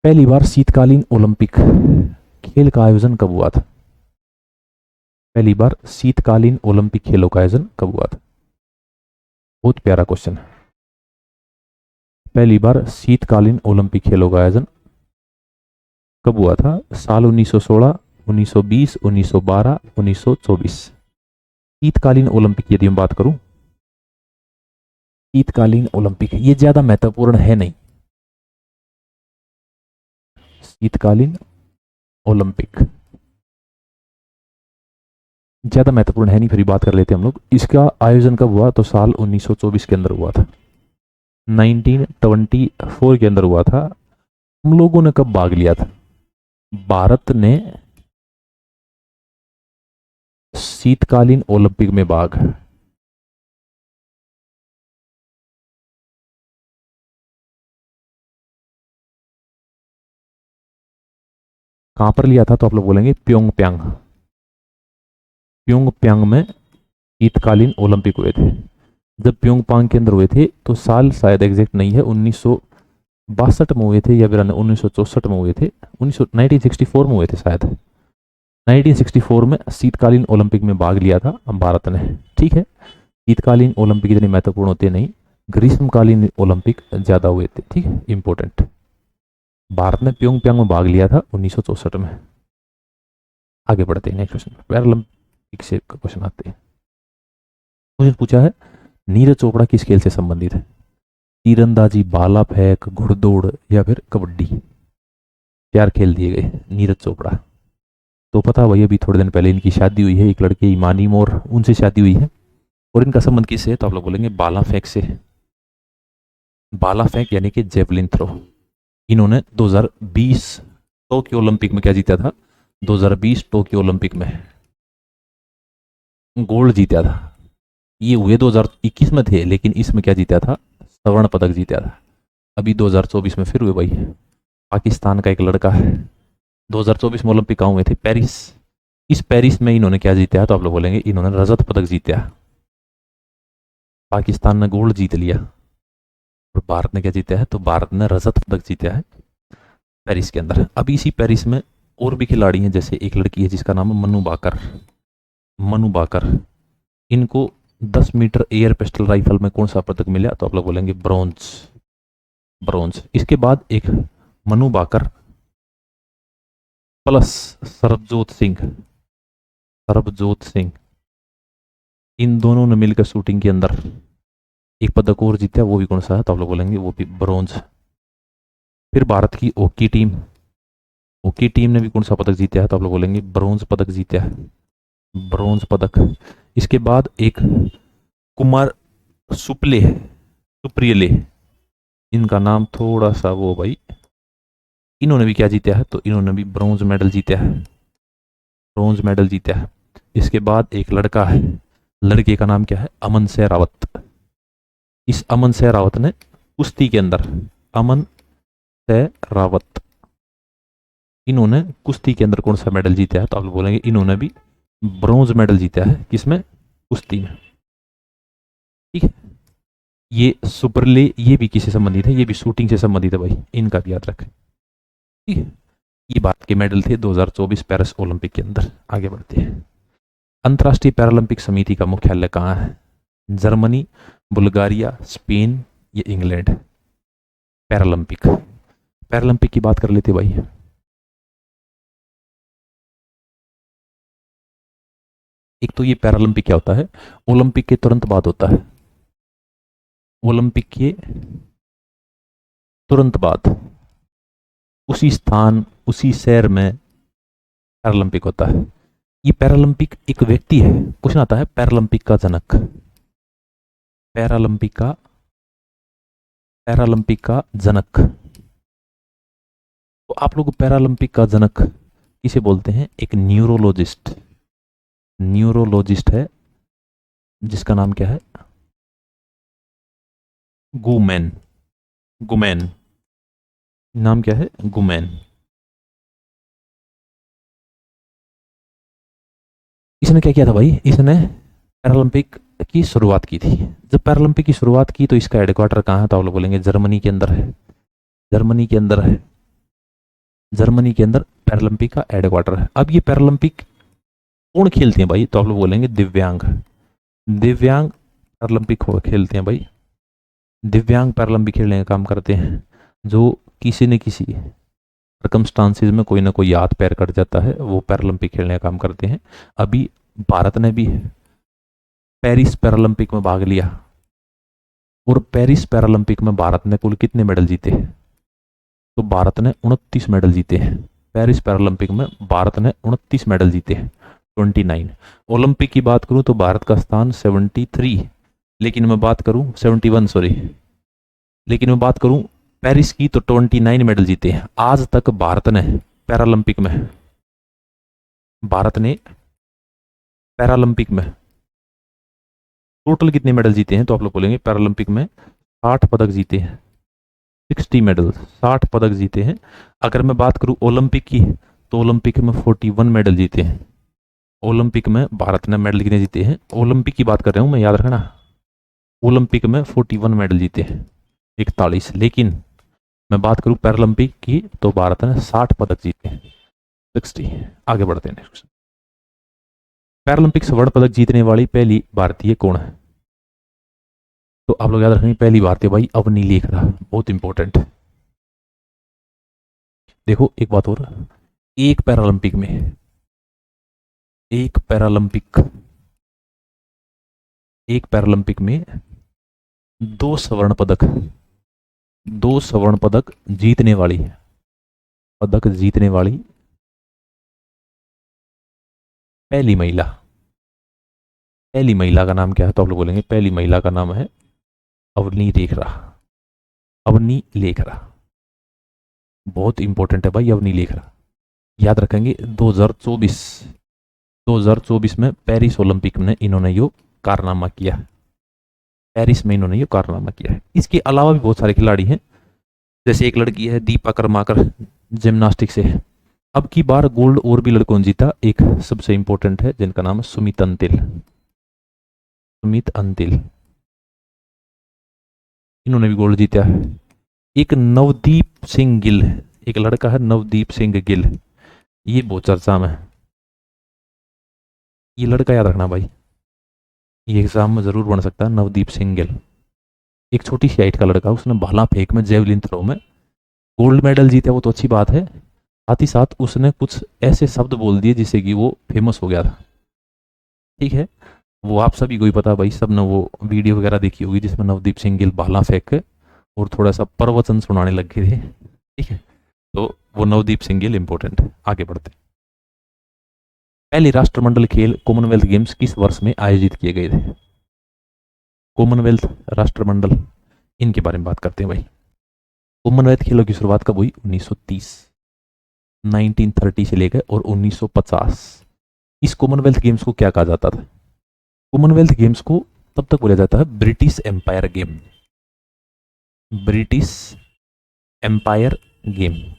पहली बार शीतकालीन ओलंपिक खेल का आयोजन कब हुआ था? पहली बार शीतकालीन ओलंपिक खेलों का आयोजन कब हुआ था? बहुत प्यारा क्वेश्चन है। पहली बार शीतकालीन ओलंपिक खेलों का आयोजन कब हुआ था? साल 1916, 1920, 1912, 1924। शीतकालीन ओलंपिक यदि मैं बात करूं, शीतकालीन ओलंपिक ये ज्यादा महत्वपूर्ण है नहीं। शीतकालीन ओलंपिक ज़्यादा महत्वपूर्ण है नहीं, फिर बात कर लेते हैं हम लोग। इसका आयोजन कब हुआ, तो साल 1924 के अंदर हुआ था, 1924 के अंदर हुआ था। हम लोगों ने कब भाग लिया था, भारत ने शीतकालीन ओलंपिक में भाग, कहां पर लिया था, तो आप लोग बोलेंगे प्योंगयांग। प्योंगयांग में शीतकालीन ओलंपिक हुए थे। जब प्योंगयांग के अंदर हुए थे तो साल शायद एग्जैक्ट नहीं है, 1962 में हुए थे या फिर 1964 में हुए थे, 1964 में हुए थे शायद। 1964 में शीतकालीन ओलंपिक में भाग लिया था भारत ने। ठीक है, शीतकालीन ओलंपिक इतने महत्वपूर्ण होते नहीं, ग्रीष्मकालीन ओलंपिक ज्यादा हुए थे। ठीक है, इंपॉर्टेंट। भारत ने प्योंगयांग में भाग लिया था 1964 में। आगे बढ़ते हैं नेक्स्ट क्वेश्चन, पैरालंपिक से क्वेश्चन आते हैं। क्वेश्चन पूछा है, नीरज चोपड़ा किस खेल से संबंधित है, तीरंदाजी, भाला फेंक, घुड़दौड़ या फिर कबड्डी। 4 खेल दिए गए नीरज चोपड़ा। तो पता भाई अभी थोड़े दिन पहले इनकी शादी हुई है, एक लड़के इमानी मोर, उनसे शादी हुई है। और इनका संबंध किससे है, तो आप लोग बोलेंगे भाला फेंक से। भाला फेंक यानी कि जेवलिन थ्रो। इन्होंने 2020 टोक्यो ओलंपिक में क्या जीता था, 2020 टोक्यो ओलंपिक में गोल्ड जीता था। ये हुए 2021 में थे, लेकिन इसमें क्या जीता था, स्वर्ण पदक जीता था। अभी 2024 में फिर हुए भाई, पाकिस्तान का एक लड़का है। 2024 में ओलंपिक कहाँ हुए थे, पेरिस। इस पेरिस में इन्होंने क्या जीता है, तो आप लोग बोलेंगे इन्होंने रजत पदक जीता। पाकिस्तान ने गोल्ड जीत लिया और भारत ने क्या जीता है, तो भारत ने रजत पदक जीता है पेरिस के अंदर। अभी इसी पेरिस में और भी खिलाड़ी हैं, जैसे एक लड़की है जिसका नाम है मनु बाकर। मनु बाकर, इनको 10 मीटर एयर पिस्टल राइफल में कौन सा पदक मिला, तो आप लोग बोलेंगे ब्रॉन्ज। ब्रॉन्ज। इसके बाद एक मनु बाकर प्लस सरबजोत सिंह। सरबजोत सिंह, इन दोनों ने मिलकर शूटिंग के अंदर एक पदक और जीता, वो भी कौन सा है, तो आप लोग बोलेंगे वो भी ब्रॉन्ज। फिर भारत की हॉकी टीम, हॉकी टीम ने भी कौन सा पदक जीता है, तो आप लोग बोलेंगे ब्रॉन्ज पदक जीता है, ब्रॉन्ज पदक। इसके बाद एक कुमार सुप्ले, सुप्रियले, इनका नाम थोड़ा सा वो भाई, इन्होंने भी क्या जीता है, तो इन्होंने भी ब्रॉन्ज मेडल जीता है, ब्रॉन्ज मेडल जीता है। इसके बाद एक लड़का है, लड़के का नाम क्या है, अमन सहरावत। इस अमन सहरावत ने कुश्ती के अंदर, अमन सहरावत, इन्होंने कुश्ती के अंदर कौन सा मेडल जीता है, तो आप लोग बोलेंगे इन्होंने भी ब्रॉन्ज मेडल जीता है, किसमें, कुश्ती में। ठीक है, ये सुपरले, ये भी किसी संबंधित है, ये भी शूटिंग से संबंधित है भाई, इनका भी याद रखें। ठीक है, ये बात के मेडल थे 2024 पेरिस ओलंपिक के अंदर। आगे बढ़ते हैं। अंतर्राष्ट्रीय पैरालंपिक समिति का मुख्यालय कहाँ है, जर्मनी, बुल्गारिया, स्पेन या इंग्लैंड। पैरालंपिक, पैरालंपिक की बात कर लेते भाई। एक तो ये पैरालंपिक क्या होता है, ओलंपिक के तुरंत बाद होता है, ओलंपिक के तुरंत बाद उसी स्थान, उसी शहर में पैरालंपिक होता है। ये पैरालंपिक एक व्यक्ति है, क्वेश्चन आता है पैरालंपिक का जनक, पैरालंपिक का, पैरालंपिक का जनक। तो आप लोग पैरालंपिक का जनक किसे बोलते हैं, एक न्यूरोलॉजिस्ट, न्यूरोलॉजिस्ट है जिसका नाम क्या है, गुमैन, गुमैन, नाम क्या है, गुमैन। इसने क्या किया था भाई, इसने पैरालंपिक की शुरुआत की थी। जब पैरालंपिक की शुरुआत की तो इसका हेडक्वार्टर कहाँ है, तो आप लोग बोलेंगे जर्मनी के अंदर है, जर्मनी के अंदर है, जर्मनी के अंदर पैरालंपिक का हेडक्वार्टर है। अब ये पैरालंपिक कौन खेलते हैं भाई, तो आप लोग बोलेंगे दिव्यांग, दिव्यांग पैरालंपिक खेलते हैं भाई, दिव्यांग पैरालंपिक खेलने का काम करते हैं, जो किसी न किसी सर्कमस्टांसिस में कोई ना कोई हाथ पैर कट जाता है, वो पैरालंपिक खेलने का काम करते हैं। अभी भारत ने भी पेरिस पैरालंपिक में भाग लिया, और पेरिस पैरालंपिक में भारत ने कुल कितने मेडल जीते, तो भारत ने 29 मेडल जीते हैं। पेरिस पैरालंपिक में भारत ने 29 मेडल जीते हैं, 29। ओलंपिक की बात करूं तो भारत का स्थान 73, लेकिन मैं बात करूं 71 सॉरी, लेकिन मैं बात करूं पेरिस की तो 29 मेडल जीते हैं आज तक भारत ने पैरालंपिक में। भारत ने पैरालंपिक में टोटल कितने मेडल जीते हैं तो आप लोग बोलेंगे पैरालंपिक में 60 पदक जीते हैं, 60 मेडल, 60 पदक जीते हैं। अगर मैं बात करूं ओलंपिक की तो ओलंपिक में 41 मेडल जीते हैं। ओलंपिक में भारत ने मेडल कितने जीते हैं, ओलंपिक की बात कर रहा हूं मैं, याद रखना। ओलंपिक में 41 मेडल जीते हैं, 41। लेकिन मैं बात करूं पैरालंपिक की तो भारत ने 60 पदक जीते हैं, 60। आगे बढ़ते हैं नेक्स्ट। पैरालंपिक स्वर्ण पदक जीतने वाली पहली भारतीय कौन है? तो आप लोग याद रखेंगे पहली भारतीय भाई अवनी लेखरा, बहुत इंपॉर्टेंट। देखो एक बात और, एक पैरालंपिक में, एक पैरालंपिक में दो स्वर्ण पदक जीतने वाली पहली महिला का नाम क्या है? तो आप लोग बोलेंगे पहली महिला का नाम है अवनी लेखरा। बहुत इंपॉर्टेंट है भाई अवनी लेखरा, याद रखेंगे। 2024 में पेरिस ओलंपिक में इन्होंने यो कारनामा किया, पेरिस में इन्होंने ये कारनामा किया है। इसके अलावा भी बहुत सारे खिलाड़ी हैं, जैसे एक लड़की है दीपा कर्माकर, जिम्नास्टिक से। अब की बार गोल्ड और भी लड़कों ने जीता, एक सबसे इंपॉर्टेंट है जिनका नाम है सुमित अंतिल, इन्होंने भी गोल्ड जीता है। एक नवदीप सिंह गिल, एक लड़का है नवदीप सिंह गिल, ये बहुत चर्चा में है। ये लड़का याद रखना भाई, ये एग्जाम में जरूर बन सकता है। नवदीप सिंह गिल एक छोटी सी हाइट का लड़का, उसने भाला फेंक में, जेवलिन थ्रो में गोल्ड मेडल जीता, वो तो अच्छी बात है। साथ ही साथ उसने कुछ ऐसे शब्द बोल दिए जिससे कि वो फेमस हो गया था, ठीक है। वो आप सभी को ही पता भाई, सब ने वो वीडियो वगैरह देखी होगी जिसमें नवदीप सिंह गिल भाला फेंक और थोड़ा सा प्रवचन सुनाने लग गए थे, ठीक है। तो वो नवदीप सिंह गिल इंपॉर्टेंट है। आगे बढ़ते। पहले राष्ट्रमंडल खेल कॉमनवेल्थ गेम्स किस वर्ष में आयोजित किए गए थे? कॉमनवेल्थ, राष्ट्रमंडल, इनके बारे में बात करते हैं भाई। कॉमनवेल्थ खेलों की शुरुआत कब हुई? 1930 से लेकर और 1950। इस कॉमनवेल्थ गेम्स को क्या कहा जाता था? कॉमनवेल्थ गेम्स को तब तक बोला जाता है ब्रिटिश एम्पायर गेम।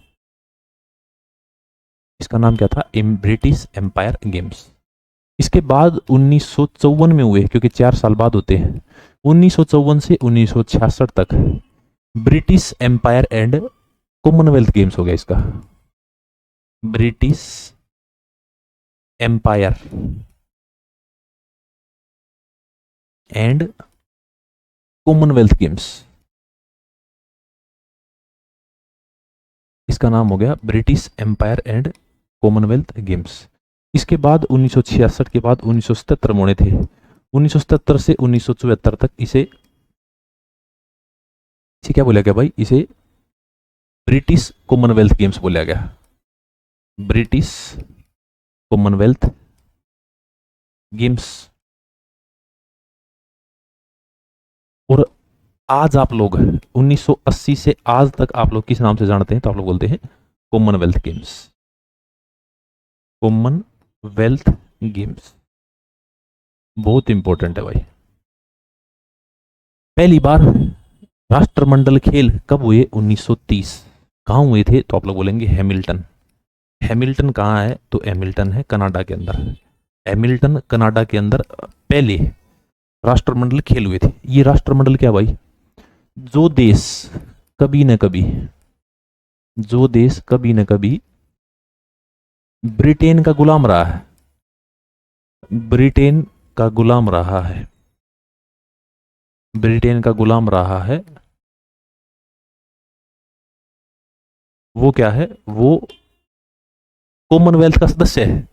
इसका नाम क्या था? British Empire games. इसके बाद 1954 में हुए, क्योंकि 4 साल बाद होते हैं। 1954 से 1966 तक British Empire and Commonwealth games हो गया इसका, British Empire and Commonwealth games, इसका नाम हो गया British Empire and Commonwealth games. इसके बाद 1966 के बाद 1977 में होने थे। 1977 से 1974 तक इसे क्या बोला गया भाई? इसे ब्रिटिश कॉमनवेल्थ गेम्स बोला गया, ब्रिटिश कॉमनवेल्थ गेम्स। और आज आप लोग 1980 से आज तक आप लोग किस नाम से जानते हैं? तो आप लोग बोलते हैं कॉमनवेल्थ गेम्स, कॉमनवेल्थ गेम्स। बहुत इंपॉर्टेंट है भाई। पहली बार राष्ट्रमंडल खेल कब हुए? 1930। कहां हुए थे? तो आप लोग बोलेंगे हैमिल्टन। हैमिल्टन कहाँ है? तो हैमिल्टन है कनाडा के अंदर। हैमिल्टन कनाडा के अंदर पहले राष्ट्रमंडल खेल हुए थे। ये राष्ट्रमंडल क्या भाई? जो देश कभी न कभी ब्रिटेन का गुलाम रहा है, ब्रिटेन का गुलाम रहा है, वो क्या है? वो कॉमनवेल्थ का सदस्य है।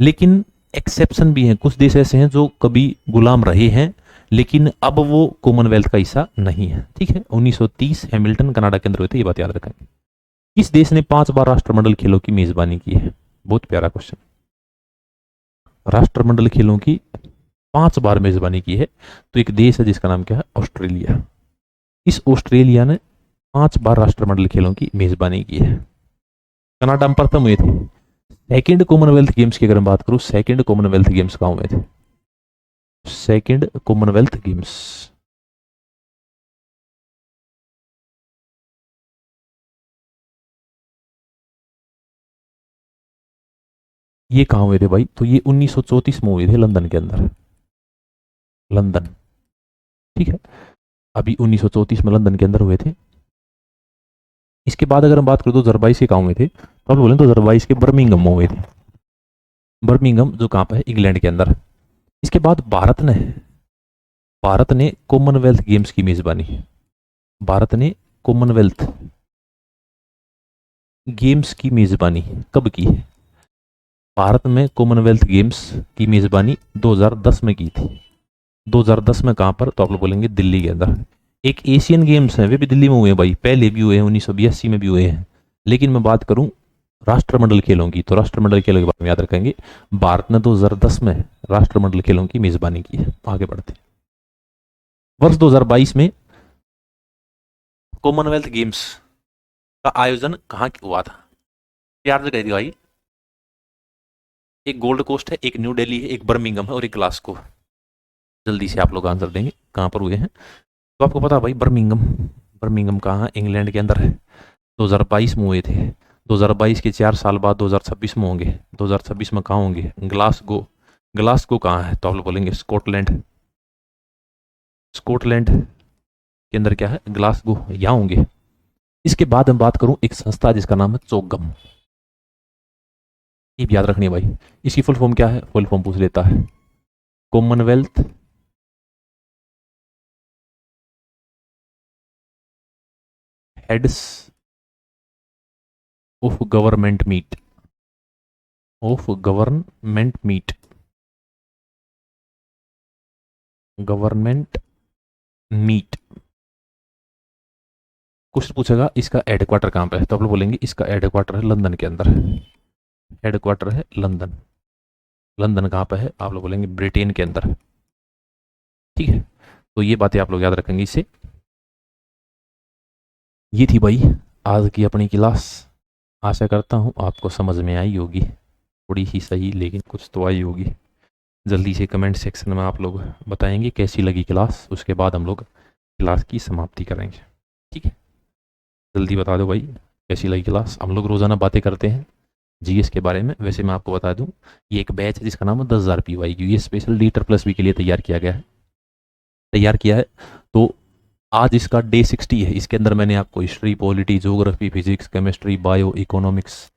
लेकिन एक्सेप्शन भी हैं, कुछ देश ऐसे हैं जो कभी गुलाम रहे हैं लेकिन अब वो कॉमनवेल्थ का हिस्सा नहीं है, ठीक है। 1930 हैमिल्टन कनाडा के अंदर हुए थे, ये बात याद रखेंगे। किस देश ने 5 बार राष्ट्रमंडल खेलों की मेजबानी की है? बहुत प्यारा क्वेश्चन। राष्ट्रमंडल खेलों की 5 बार मेजबानी की है। तो एक देश है जिसका नाम क्या है, ऑस्ट्रेलिया। इस ऑस्ट्रेलिया ने 5 बार राष्ट्रमंडल खेलों की मेजबानी की है। कनाडा में प्रथम हुए थे। सेकेंड कॉमनवेल्थ गेम्स की अगर मैं बात करूं, सेकेंड कॉमनवेल्थ गेम्स कहाँ हुए थे, सेकेंड कॉमनवेल्थ गेम्स ये कहाँ हुए थे भाई, तो ये 1934 में हुए थे लंदन के अंदर, लंदन। ठीक है, अभी 1934 में लंदन के अंदर हुए थे। इसके बाद अगर हम बात करें तो 2022 के कहाँ हुए थे, तो आप बोले तो 2022 के बर्मिंघम में हुए थे। बर्मिंघम जो कहाँ पे है, इंग्लैंड के अंदर। इसके बाद भारत ने कॉमनवेल्थ गेम्स की मेजबानी, भारत ने कॉमनवेल्थ गेम्स की मेजबानी कब की है, भारत में कॉमनवेल्थ गेम्स की मेजबानी 2010 में की थी। 2010 में कहां पर, तो आप लोग बोलेंगे दिल्ली के अंदर। एक एशियन गेम्स है, वे भी दिल्ली में हुए हैं भाई, पहले भी हुए हैं, 1982 में भी हुए हैं। लेकिन मैं बात करूं राष्ट्रमंडल खेलों की, तो राष्ट्रमंडल खेलों के बारे में याद रखेंगे, भारत ने 2010 में राष्ट्रमंडल खेलों की मेजबानी की है। आगे बढ़ते हैं। वर्ष 2022 में कॉमनवेल्थ गेम्स का आयोजन कहाँ हुआ था, याद रखिए भाई। एक गोल्ड कोस्ट है, एक न्यू दिल्ली है, एक बर्मिंघम है और एक ग्लासगो। जल्दी से आप लोग आंसर देंगे कहाँ पर हुए हैं। तो आपको पता है भाई, बर्मिंघम, बर्मिंघम कहाँ है, इंग्लैंड के अंदर है। 2022 में हुए थे। 2022 के 4 साल बाद 2026 में होंगे। 2026 में कहाँ होंगे, ग्लासगो। ग्लासगो कहाँ है, तो आप लोग बोलेंगे स्कॉटलैंड। स्कॉटलैंड के अंदर क्या है, ग्लासगो, यहाँ होंगे। इसके बाद हम बात करूं एक संस्था जिसका नाम है चोगम। ये भी याद रखनी है भाई। इसकी फुल फॉर्म क्या है, फुल फॉर्म पूछ लेता है, Commonwealth heads of government meet, of government meet, government meet. Question पूछेगा इसका हेडक्वार्टर कहाँ पे है, तो आप लोग बोलेंगे इसका हेडक्वार्टर है लंदन के अंदर। हेडक्वार्टर है लंदन। लंदन कहाँ पे है, आप लोग बोलेंगे ब्रिटेन के अंदर। ठीक है, तो ये बातें आप लोग याद रखेंगे इससे। ये थी भाई आज की अपनी क्लास। आशा करता हूँ आपको समझ में आई होगी, थोड़ी ही सही लेकिन कुछ तो आई होगी। जल्दी से कमेंट सेक्शन में आप लोग बताएंगे कैसी लगी क्लास, उसके बाद हम लोग क्लास की समाप्ति करेंगे। ठीक है, जल्दी बता दो भाई कैसी लगी क्लास। हम लोग रोज़ाना बातें करते हैं जीएस के बारे में। वैसे मैं आपको बता दूं, ये एक बैच है जिसका नाम है 10,000 PYQ, ये स्पेशल लीटर प्लस बी के लिए तैयार किया है। तो आज इसका डे 60 है। इसके अंदर मैंने आपको history, polity, geography, physics, chemistry, bio, economics,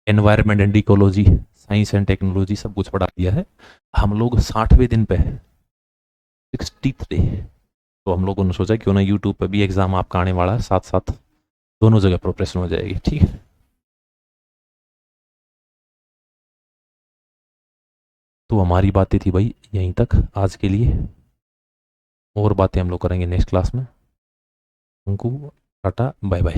environment and ecology, science and technology सब कुछ पढ़ा दिया है। हम लोग 60वें दिन पे, 60th डे, तो हम लोगों ने सोचा क्यों ना यूट्यूब पे भी एग्जाम आपका आने वाला है, साथ साथ दोनों जगह प्रिपरेशन हो जाएगी। ठीक है, तो हमारी बातें थी भाई यहीं तक आज के लिए। और बातें हम लोग करेंगे नेक्स्ट क्लास में। उनको टाटा बाय बाय।